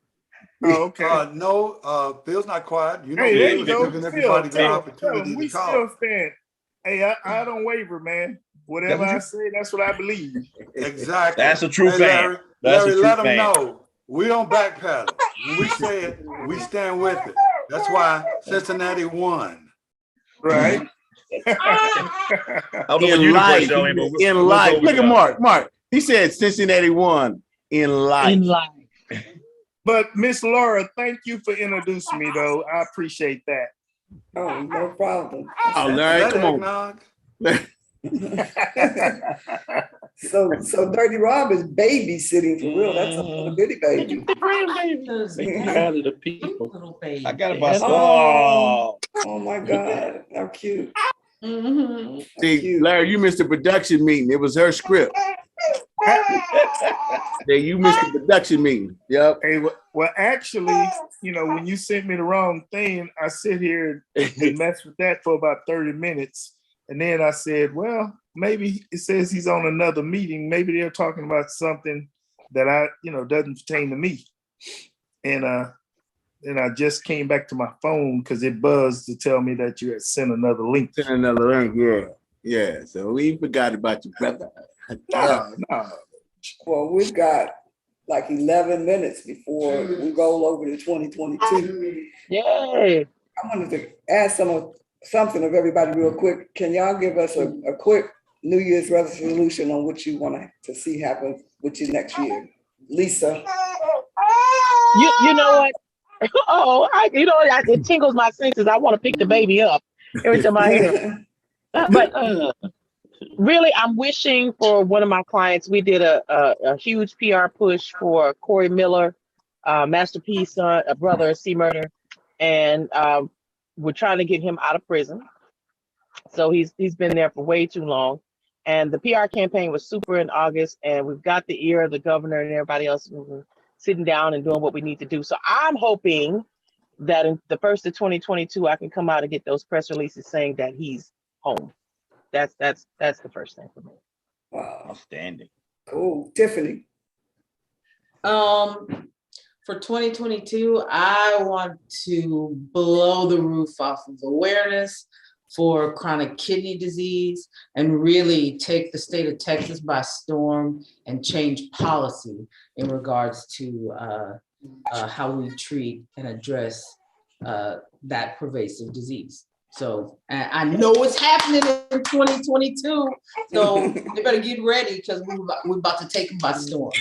Oh, okay. No, Phil's not quiet. You know, Hey, there you Phil's go. giving everybody the Phil, opportunity we to call. still stand. Hey, I don't waver, man. Whatever I say, that's what I believe. Exactly. That's a true fan. Larry, let them know. We don't backpedal. When we say it, we stand with it. That's why Cincinnati won. Right. In life. Look at Mark. He said Cincinnati won in life. But Miss Laura, thank you for introducing me, though. I appreciate that. Oh, no problem. Oh, Larry, come on. So Dirty Rob is babysitting for real. That's a bitty baby. The people. Little baby. I got about Oh my God, how cute. See, Larry, you missed the production meeting. It was her script. You missed the production meeting. Yep. Hey, well, actually, when you sent me the wrong thing, I sit here and mess with that for about 30 minutes. And then I said, well, maybe it says he's on another meeting. Maybe they're talking about something that doesn't pertain to me. And I just came back to my phone because it buzzed to tell me that you had sent another link. Yeah. So we forgot about you, brother. No. Well, we've got like 11 minutes before we roll over to 2022. Yay! I wanted to ask something of everybody real quick. Can y'all give us a quick New Year's resolution on what you want to see happen with you next year? Lisa. You know what? It tingles my senses. I want to pick the baby up every time I hear him. But really, I'm wishing for one of my clients. We did a huge PR push for Corey Miller, Masterpiece, a brother, C Murder, and we're trying to get him out of prison. So he's been there for way too long. And the PR campaign was super in August, and we've got the ear of the governor and everybody else sitting down and doing what we need to do. So I'm hoping that in the first of 2022, I can come out and get those press releases saying that he's home. That's the first thing for me. Wow. Outstanding. Cool. Tiffany. For 2022, I want to blow the roof off of awareness for chronic kidney disease and really take the state of Texas by storm and change policy in regards to how we treat and address that pervasive disease. So I know what's happening in 2022, so they better get ready because we're about to take them by storm.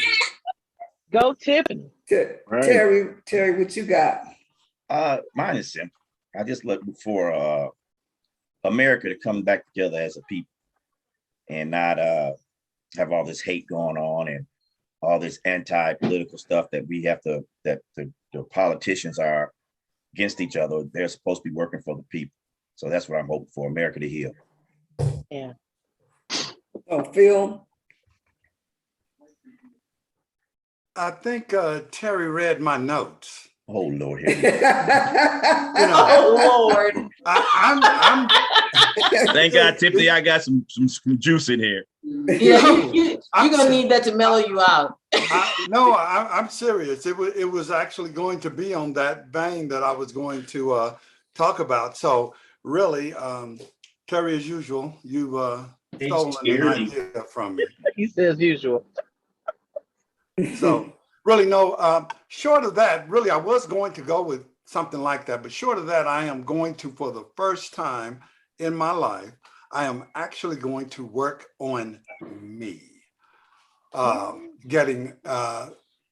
Go Tiffany. Terry, what you got? Mine is simple. I just look for America to come back together as a people and not have all this hate going on and all this anti-political stuff that we have to, that the politicians are against each other. They're supposed to be working for the people. So that's what I'm hoping for, America to heal. Yeah. Oh, Phil? I think Terry read my notes. Oh Lord! Oh Lord! I'm Thank God, Tiffany, I got some juice in here. Yeah, you're gonna need that to mellow you out. I'm serious. It was actually going to be on that vein that I was going to talk about. So really, Terry, as usual, you've stolen an idea from me. He says usual. So really, no, short of that, really, I was going to go with something like that, but short of that, I am going to, for the first time in my life, I am actually going to work on me, getting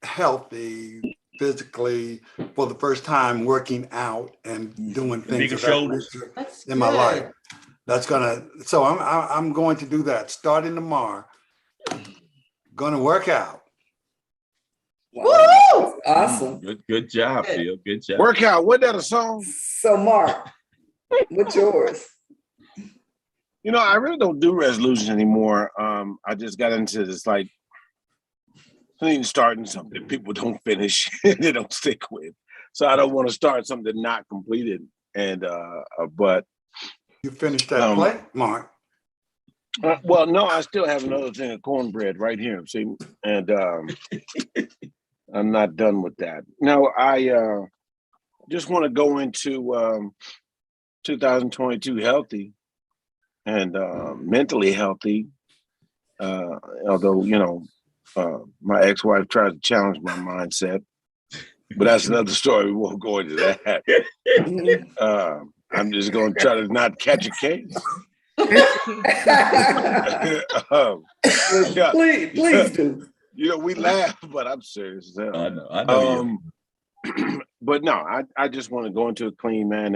healthy physically for the first time, working out and doing things of that nature in my life. That's gonna. So I'm going to do that starting tomorrow. Going to work out. Woo! Awesome. Good job, Phil. Good job. Workout. Wasn't that a song? So, Mark, what's yours? You know, I really don't do resolutions anymore. I just got into this like starting something people don't finish and they don't stick with. So I don't want to start something not completed. And but you finished that plate, Mark. Well, no, I still have another thing of cornbread right here. See, and I'm not done with that. No, I just want to go into 2022 healthy and mentally healthy. Although, you know, my ex-wife tried to challenge my mindset, but that's another story. We won't go into that. I'm just going to try to not catch a case. Please do. You know, we laugh, but I'm serious. I know. But no, I just want to go into a clean man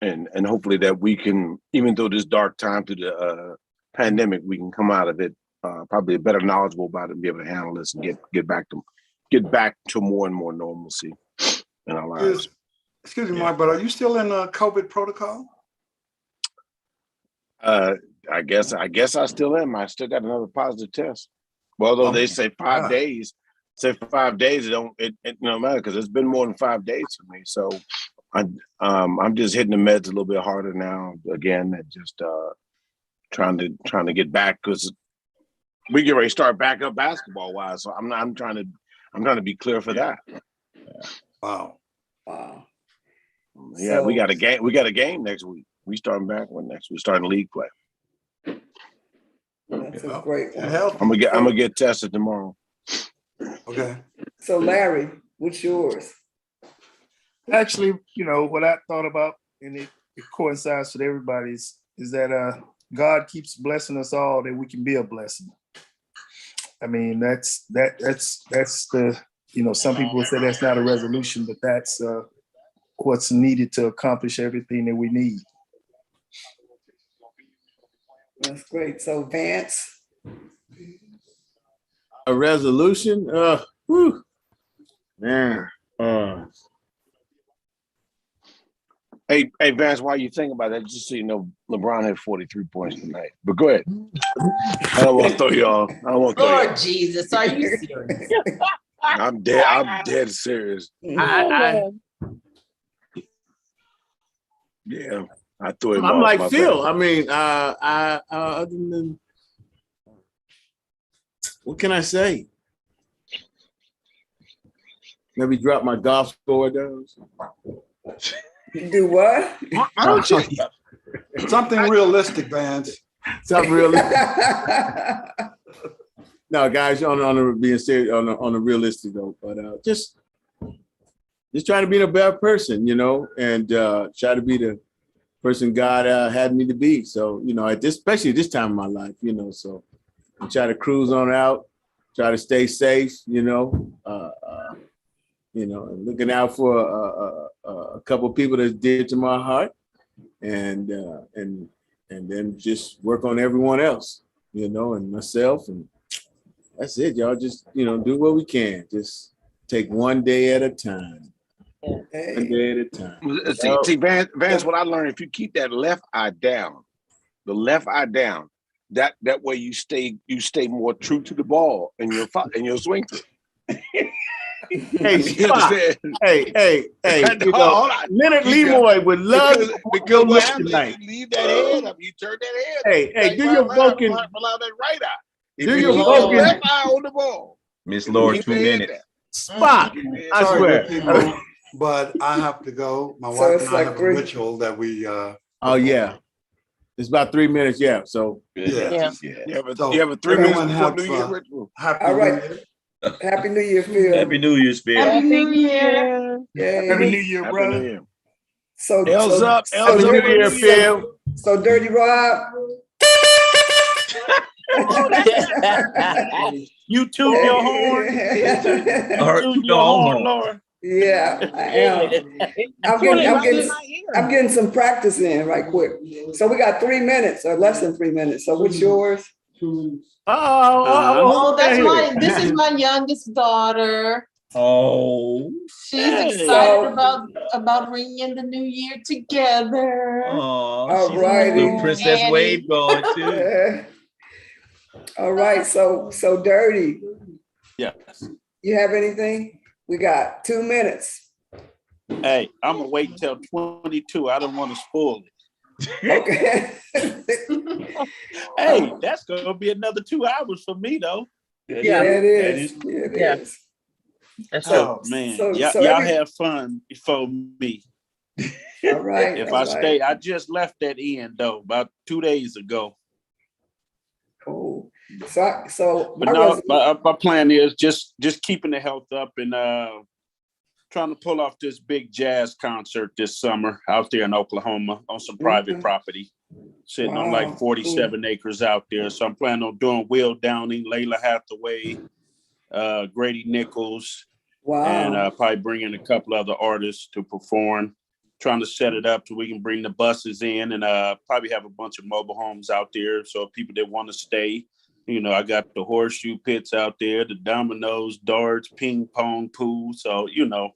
and hopefully that we can, even though this dark time through the pandemic, we can come out of it probably better knowledgeable about it and be able to handle this and get back to more and more normalcy in our lives. Excuse me, Mark, but are you still in COVID protocol? I guess I still am. I still got another positive test. Well, although they say 5 days, it don't matter because it's been more than 5 days for me. So I'm just hitting the meds a little bit harder now again and just trying to get back because we get ready to start back up basketball wise. So I'm trying to be clear for that. Wow. Yeah, so, we got a game next week. We starting back one next week. Starting league play. That's a great one. I'm gonna get tested tomorrow. Okay. So Larry, what's yours? Actually, you know, what I thought about, and it coincides with everybody's, is that God keeps blessing us all that we can be a blessing. I mean, that's the, you know, some people would say that's not a resolution, but that's what's needed to accomplish everything that we need. That's great. So Vance. A resolution? Man. Hey, Vance, while you think about that, just so you know, LeBron had 43 points tonight. But go ahead. I don't want to throw you off. Lord Jesus, are you serious? I'm dead serious. Yeah, I threw him I'm off. like Phil. I mean, other than, what can I say? Maybe drop my golf score down. Do what? Something realistic, Vance. Something realistic. No, guys, on being serious, on a realistic note, but just trying to be a better person, you know, and try to be the person God had me to be. So, you know, especially at this time of my life, you know, so I try to cruise on out, try to stay safe, you know, looking out for a couple of people that's dear to my heart, and then just work on everyone else, you know, and myself, and that's it, y'all. Just, you know, do what we can. Just take one day at a time. One day at a time. See, Vance, what I learned, if you keep that left eye down, that way you stay more true to the ball and your swing. Hey, stop. Hey, you know, Leonard Leroy would love because what happens is you leave that head up, you turn that head. Hey, do your Vulcan. Allow that right eye. Do your Vulcan. Left eye on the ball. Miss Lord, 2 minutes. Spot. I swear. But I have to go. My wife and I have a ritual that we. Oh yeah, it's about 3 minutes. Yeah. So yeah. You have a 3 minutes before New Year ritual. All right. Happy New Year, Phil. Happy New Year's, Phil. Happy New Year. Yay. Happy New Year, brother. So L's up, L's Happy up. New Year, Phil. So Dirty Rob. You toot your horn. Toot your horn, Laura. Yeah, I am. I'm getting some practice in right quick. So we got 3 minutes or less than 3 minutes. So what's yours? This is my youngest daughter. Oh, she's excited about ringing the new year together. Oh, she's a little Princess Wave going too. All right, so Dirty. Yes. You have anything? We got 2 minutes. Hey, I'm gonna wait till 22. I don't want to spoil it. Okay. Hey, that's gonna be another 2 hours for me though. Yeah, it is. It is. Oh man, y'all have fun before me. All right. If I stay, I just left that inn though about 2 days ago. Cool. So but no, my plan is just keeping the health up and trying to pull off this big jazz concert this summer out there in Oklahoma on some private property, sitting on like 47 acres out there. So I'm planning on doing Will Downing, Layla Hathaway, Grady Nichols, and probably bringing a couple other artists to perform. Trying to set it up so we can bring the buses in and probably have a bunch of mobile homes out there. So people that want to stay, you know, I got the horseshoe pits out there, the dominoes, darts, ping pong, pool. So, you know,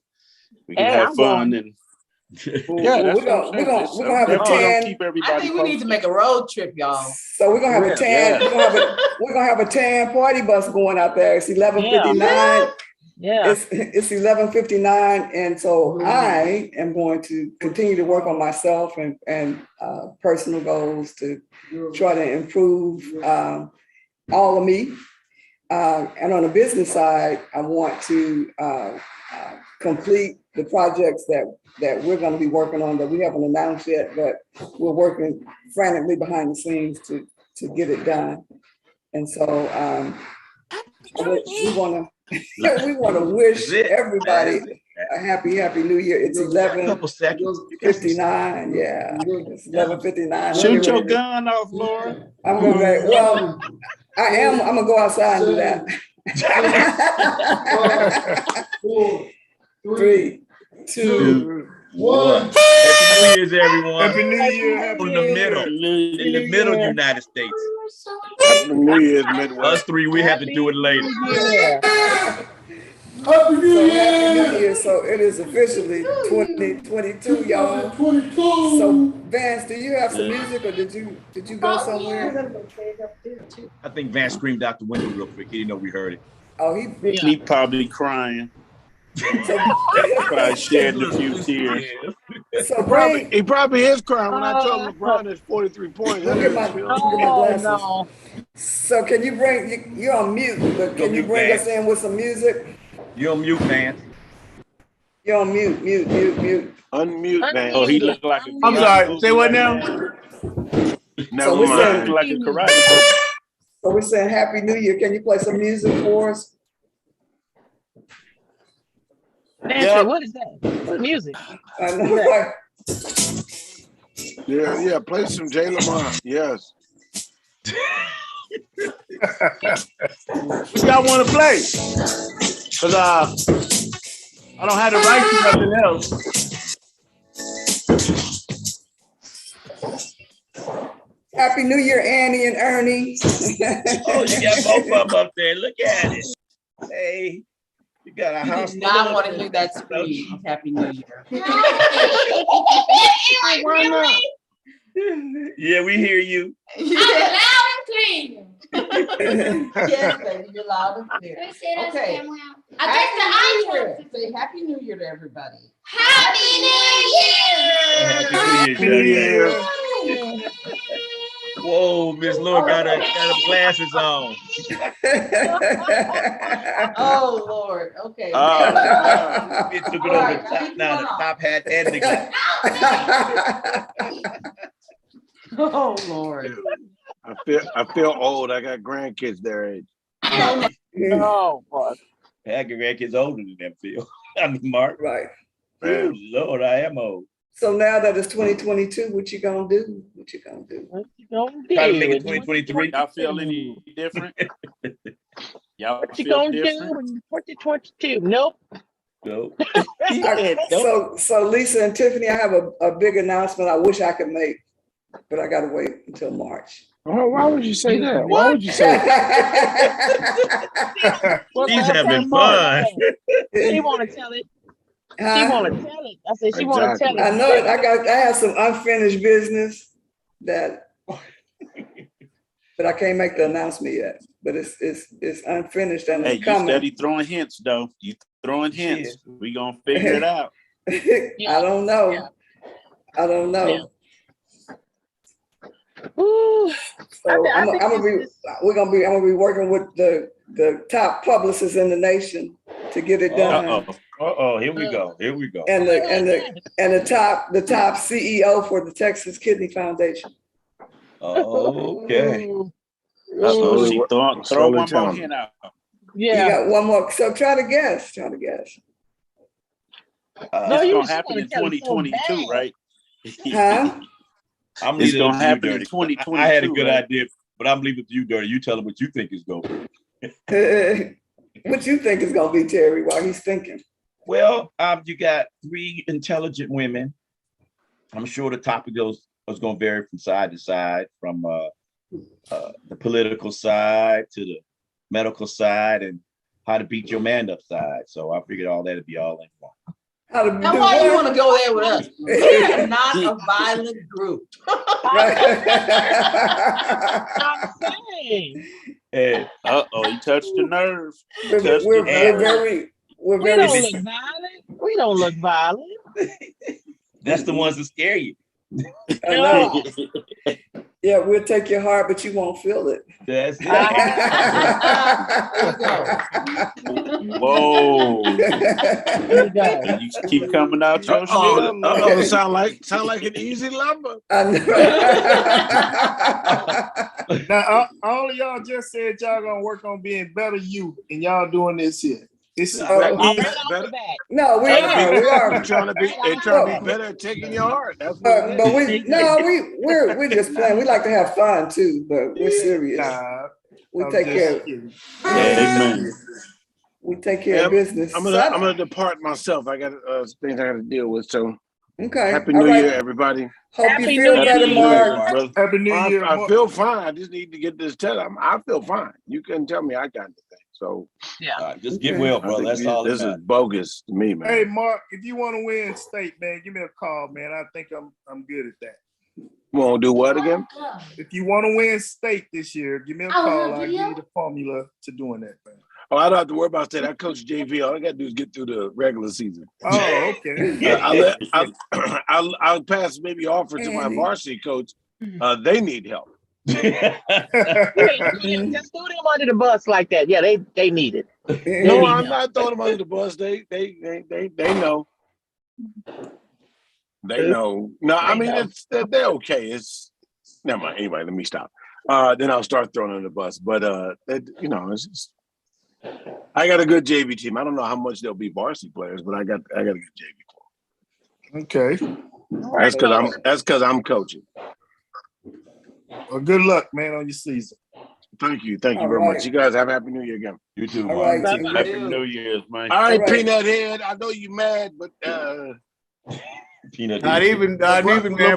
we can have fun. And yeah, that's what I'm saying. We're gonna have a TAAN. Keep everybody I think we need to make a road trip, y'all. So we're gonna have a TAAN. We're gonna have a TAAN party bus going out there. It's 11:59. Yeah. It's 11:59, and so I am going to continue to work on myself and personal goals to try to improve all of me. And on the business side, I want to complete the projects that we're going to be working on that we haven't announced yet, but we're working frantically behind the scenes to get it done. And so we want to wish everybody a happy New Year. It's 11:59. Yeah, it's 11:59. Shoot your gun off, Laura. I'm gonna. Well, I am. I'm gonna go outside and do that. 3, 2, 1. Happy New Year's, everyone. Happy New Year. In the middle United States. Happy New Year's, Midwest. Us three, we have to do it later. Happy New Year. So it is officially 2022, y'all. So Vance, do you have some music, or did you go somewhere? I think Vance screamed out the window real quick. He didn't know we heard it. Oh, he probably crying. Probably shed a few tears. So he probably is crying when I told him LeBron is 43 points. Get my glasses. No. So can you bring, you're on mute, but can you bring us in with some music? You're on mute, Vance. You're on mute. Unmute, man. Oh, he looked like a I'm sorry. Say what now? Never mind. Like a karate. So we're saying Happy New Year. Can you play some music for us? Nancy, what is that? What music? I know. Yeah, play some J. Lamar. Yes. What y'all want to play? Because I don't have the right to nothing else. Happy New Year, Annie and Ernie. Oh, you got both of them up there. Look at it. Hey, you got a house. I do not want to hear that speech. Happy New Year. Why not? Yeah, we hear you. I'm loud and clear. Yes, baby, you're loud and clear. Okay. Say Happy New Year to everybody. Happy New Year! Happy New Year. Whoa, Miss Laura got her glasses on. Oh Lord. Okay. It took it over the top now, the top hat and the glass. Oh Lord. I feel old. I got grandkids their age. No, boy. I got grandkids older than them, Phil. I mean, Mark. Right. Oh, Lord, I am old. So now that it's 2022, what you gonna do? What you gonna do? What you gonna do? Try to make it 2023. Y'all feel any different? Y'all What you feel gonna different? do in 2022? Nope. No. So Lisa and Tiffany, I have a big announcement I wish I could make, but I gotta wait until March. Oh, why would you say that? Why would you say that? She's having fun. She want to tell it. She want to tell it. I said she want to tell it. I know it. I have some unfinished business that, but I can't make the announcement yet. But it's unfinished and Hey, it's you coming. steady throwing hints though. You throwing hints. We gonna figure it out. I don't know. Yeah. I don't know. Yeah. Ooh, So I'm gonna be working with the top publicists in the nation to get it done. Here we go. Here we go. And the top CEO for the Texas Kidney Foundation. Okay. She throw one more hint out. Yeah. You got one more. So try to guess. No, it's gonna happen in 2022, right? Huh? It's gonna happen in 2022. I had a good idea, but I'm leaving it to you, Dirty. You tell him what you think is going. What you think is gonna be, Terry, while he's thinking? Well, you got 3 intelligent women. I'm sure the topic is going to vary from side to side, from the political side to the medical side and how to beat your man up side. So I figured all that'd be all in one. Now, why you want to go there with us? We are not a violent group. I'm saying. Hey, you touched the nerve. We're very We don't look violent. We don't look violent. That's the ones that scare you. I know. Yeah, we'll take your heart, but you won't feel it. That's Whoa. You keep coming out your shit. Sound like an easy lumber. Now, all of y'all just said y'all gonna work on being better you, and y'all doing this here. This is better. No, we are. They're trying to be better at taking your heart. That's what but we're just playing. We like to have fun too, but we're serious. We take care. Amen. We take care of business. I'm gonna depart myself. I got things I got to deal with. So okay. Happy New Year, everybody. Hope you feel better, Mark. Happy New Year. I feel fine. I just need to get this test. I feel fine. You couldn't tell me I got anything. So yeah, just get well, bro. That's all. This is bogus to me, man. Hey, Mark, if you want to win state, man, give me a call, man. I think I'm good at that. You want to do what again? If you want to win state this year, give me a call. I'll give you the formula to doing that, man. Oh, I don't have to worry about that. I coach JV. All I got to do is get through the regular season. Oh, okay. I'll pass maybe offer to my varsity coach. They need help. Just throw them under the bus like that. Yeah, they need it. No, I'm not throwing them under the bus. They know. They know. No, I mean they're okay. It's never mind. Anyway, let me stop. Then I'll start throwing under the bus. But it's just I got a good JV team. I don't know how much they'll be varsity players, but I got a good JV team. Okay. That's because I'm coaching. Well, good luck, man, on your season. Thank you very much. You guys have a Happy New Year again. You too, Mark. Mark. Happy New Year's, man. All right, Peanut Head. I know you mad, but Peanut. Not even, man.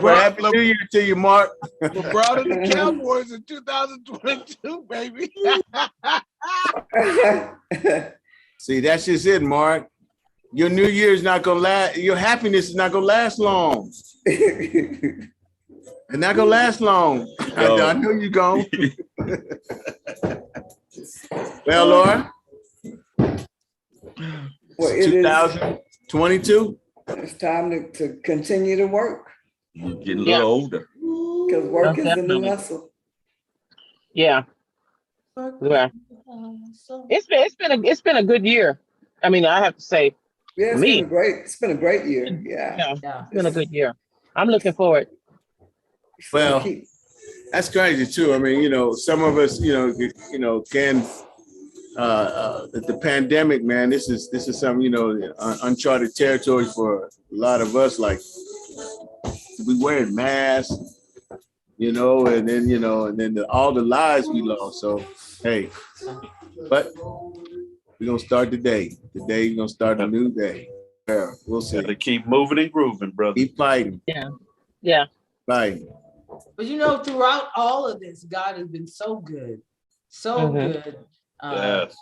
But Happy New Year to you, Mark. LeBron and the Cowboys in 2022, baby. See, that's just it, Mark. Your New Year is not gonna last. Your happiness is not gonna last long. It's not gonna last long. No. I know you gon'. Well, Laura. Well, it 2022. It's time to continue to work. You're getting a little older. Because work is the new hustle. Yeah. Yeah. It's been a good year. I mean, I have to say. Yeah, it's been a great year. Yeah. It's been a good year. I'm looking forward. Well, that's crazy too. I mean, some of us, can the pandemic, man. This is some, uncharted territory for a lot of us. Like, we wearing masks, and then all the lives we lost. So, hey, but we're going to start today. Today, we're going to start a new day. Yeah, we'll see. Gotta keep moving and grooving, brother. Keep fighting. Yeah. Fighting. But throughout all of this, God has been so good. So good. Yes.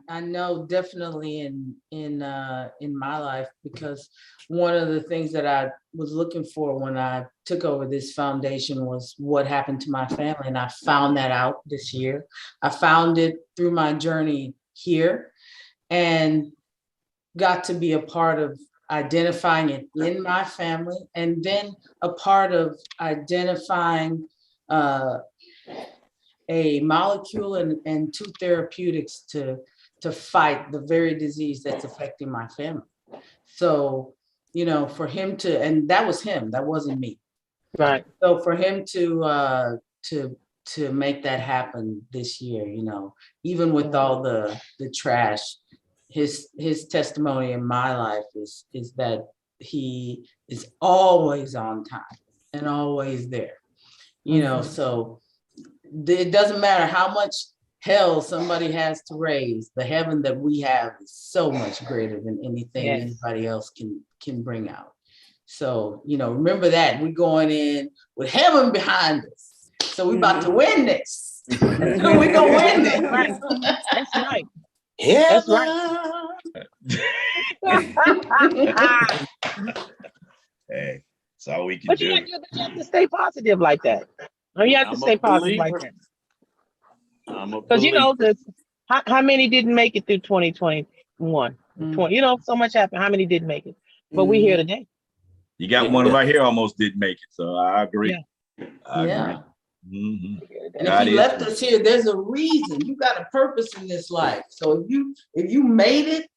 I know definitely in my life, because one of the things that I was looking for when I took over this foundation was what happened to my family. And I found that out this year. I found it through my journey here and got to be a part of identifying it in my family, and then a part of identifying a molecule and two therapeutics to fight the very disease that's affecting my family. So, for him to, and that was him, that wasn't me. Right. So for him to make that happen this year, even with all the trash, his testimony in my life is that he is always on time and always there, so it doesn't matter how much hell somebody has to raise, the heaven that we have is so much greater than anything anybody else can bring out. So, remember that we're going in with heaven behind us. So we're about to win this. We're gonna win this. Right. That's right. That's right. Hey, that's all we can But do. you have to stay positive like that. You have to stay positive like that. Because how many didn't make it through 2021? So much happened. How many didn't make it? But we're here today. You got one right here almost didn't make it, so I agree. Yeah. I agree. And if he left us here, there's a reason. You got a purpose in this life. So if you made it,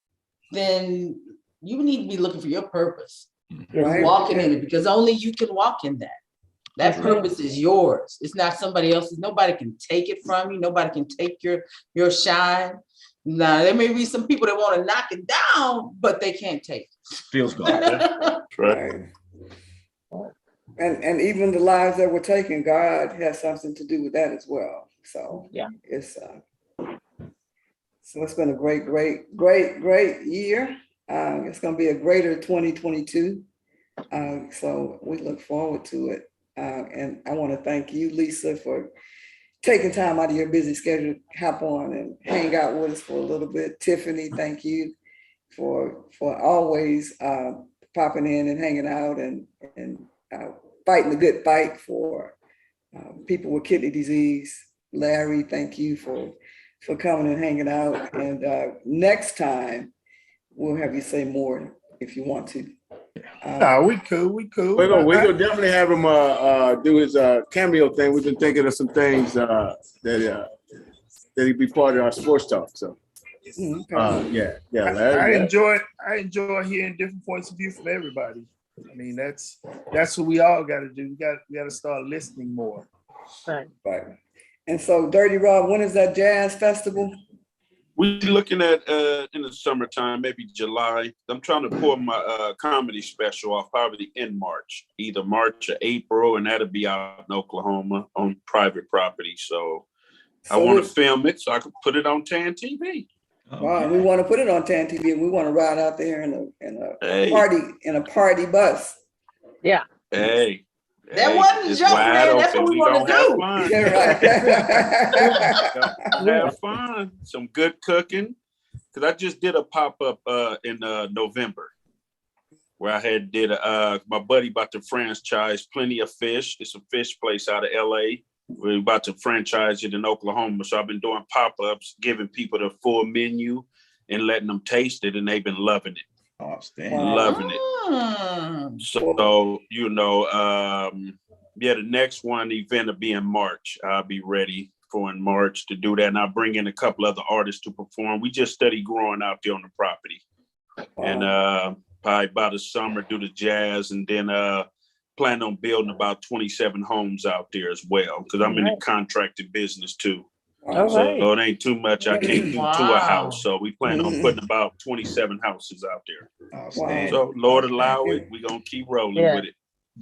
then you need to be looking for your purpose. Right. Walking in it, because only you can walk in that. That purpose is yours. It's not somebody else's. Nobody can take it from you. Nobody can take your shine. Now, there may be some people that want to knock it down, but they can't take it. Feels good. Right. And even the lives that were taken, God has something to do with that as well. So it's been a great year. It's going to be a greater 2022. So we look forward to it. And I want to thank you, Lisa, for taking time out of your busy schedule to hop on and hang out with us for a little bit. Tiffany, thank you for always popping in and hanging out and fighting the good fight for people with kidney disease. Larry, thank you for coming and hanging out. And next time, we'll have you say more if you want to. We cool. We're gonna definitely have him do his cameo thing. We've been thinking of some things that he'd be part of our sports talk. So Larry, I enjoy hearing different points of view from everybody. I mean, that's what we all got to do. We got to start listening more. Right. And so, Dirty Rob, when is that jazz festival? We're looking at in the summertime, maybe July. I'm trying to pour my comedy special off probably in March, either March or April, and that'll be out in Oklahoma on private property. So I want to film it so I can put it on TAAN TV. Wow, we want to put it on TAAN TV, and we want to ride out there in a party bus. Yeah. Hey. That wasn't a joke, man. That's what we want to do. Have fun. Some good cooking. Because I just did a pop-up in November where I did my buddy about to franchise Plenty of Fish. It's a fish place out of LA. We're about to franchise it in Oklahoma. So I've been doing pop-ups, giving people the full menu and letting them taste it, and they've been loving it. Loving it. So, the next one event will be in March. I'll be ready for in March to do that. And I'll bring in a couple other artists to perform. We just study growing out there on the property. And probably by the summer do the jazz, and then plan on building about 27 homes out there as well, because I'm in the contracted business too. So it ain't too much I can't do to a house. So we plan on putting about 27 houses out there. So Lord allow it, we're gonna keep rolling with it.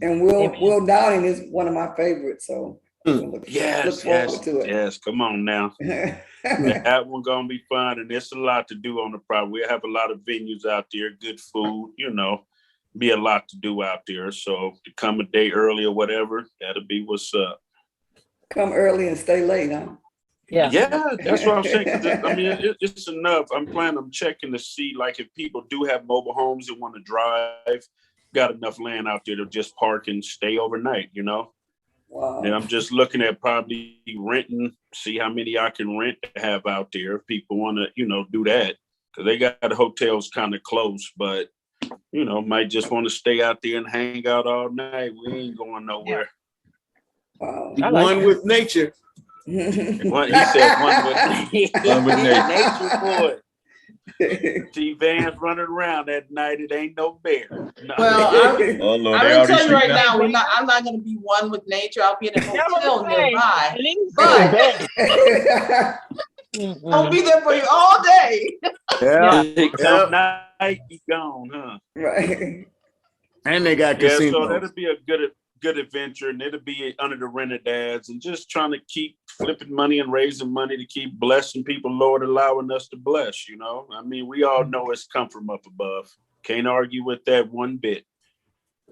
And Will Downing is one of my favorites, so look forward to it. Yes, come on now. That one's gonna be fun, and there's a lot to do on the property. We have a lot of venues out there, good food, be a lot to do out there. So to come a day early or whatever, that'll be what's up. Come early and stay late, huh? Yeah, that's what I'm saying. It's enough. I'm checking to see, like, if people do have mobile homes and want to drive, got enough land out there to just park and stay overnight, Wow. And I'm just looking at probably renting, see how many I can rent to have out there if people want to, do that. Because they got the hotels kind of close, but, might just want to stay out there and hang out all night. We ain't going nowhere. Wow. One with nature. He said one with nature, boy. See Vance running around that night. It ain't no bear. No. Well, I'm gonna tell you right now, I'm not gonna be one with nature. I'll be in a hotel nearby, but I'll be there for you all day. Night be gone, huh? Right. And they got casinos. So that'll be a good adventure, and it'll be under the rented ads, and just trying to keep flipping money and raising money to keep blessing people, Lord allowing us to bless, we all know it's come from up above. Can't argue with that one bit.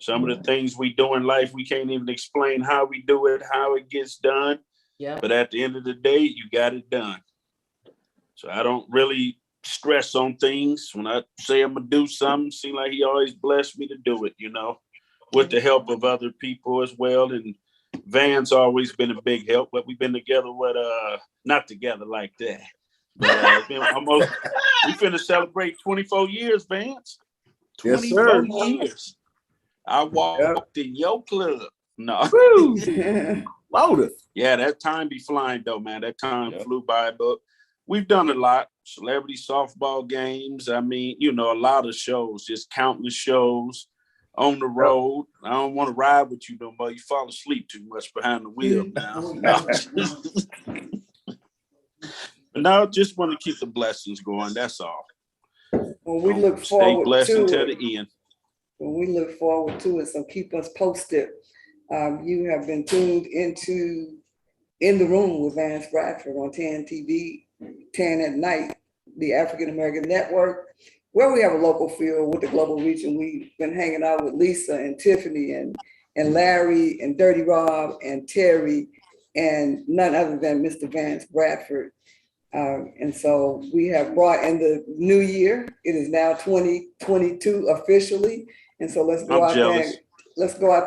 Some of the things we do in life, we can't even explain how we do it, how it gets done. Yeah. But at the end of the day, you got it done. So I don't really stress on things. When I say I'm gonna do something, it seems like he always blessed me to do it, with the help of other people as well. And Van's always been a big help, but we've been together not together like that. But we finna celebrate 24 years, Vance. 24 years. I walked in your club. No. Yeah, that time be flying though, man. That time flew by, but we've done a lot. Celebrity softball games. A lot of shows, just countless shows. On the road. I don't want to ride with you no more. You fall asleep too much behind the wheel now. No, just want to keep the blessings going. That's all. Well, we look forward stay blessed to until it. the end. Well, we look forward to it. So keep us posted. You have been tuned into In the Room with Vance Bradford on TAAN TV, TAAN at Night, the African American Network, where we have a local feel with the global reach. And we've been hanging out with Lisa and Tiffany and Larry and Dirty Rob and Terry and none other than Mr. Vance Bradford. And so we have brought in the new year. It is now 2022 officially. And so let's go out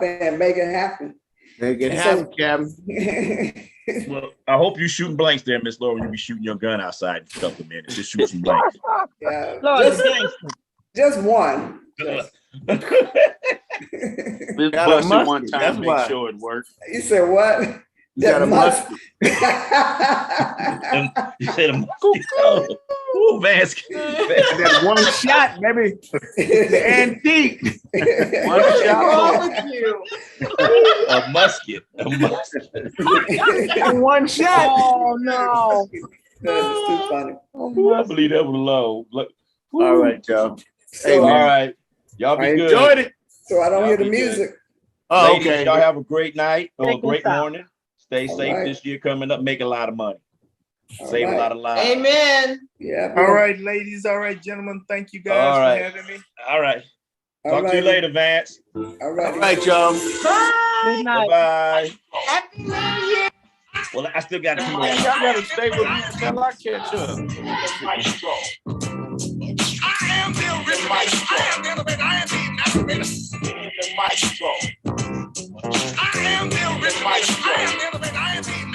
there and make it happen. Make it happen, Captain. Well, I hope you shooting blanks there, Miss Laura. You be shooting your gun outside in a couple of minutes. Just shoot some blanks. Yeah, just one. One time, make sure it works. You said what? That must. You said a musket. Ooh, Vance. That one shot, baby. The antique. One shot. A musket. One shot. Oh no. That's too funny. I believe that was low. All right, y'all. Hey, all right. Y'all be good. Enjoyed it. So I don't hear the music. Oh, ladies, okay. Y'all have a great night or a great stop. morning. Stay safe this year coming up. Make a lot of money. Save a lot of lives. Amen. Yeah. All right, ladies. All right, gentlemen. Thank you guys for having me. All right. Talk to you later, Vance. All right. All right, y'all. Bye. Good night. Bye. Happy New Year. Well, I still got to Y'all gotta stay with me until I catch up.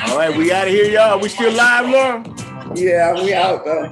All right, we out of here, y'all. We still live, Laura? Yeah, we out though.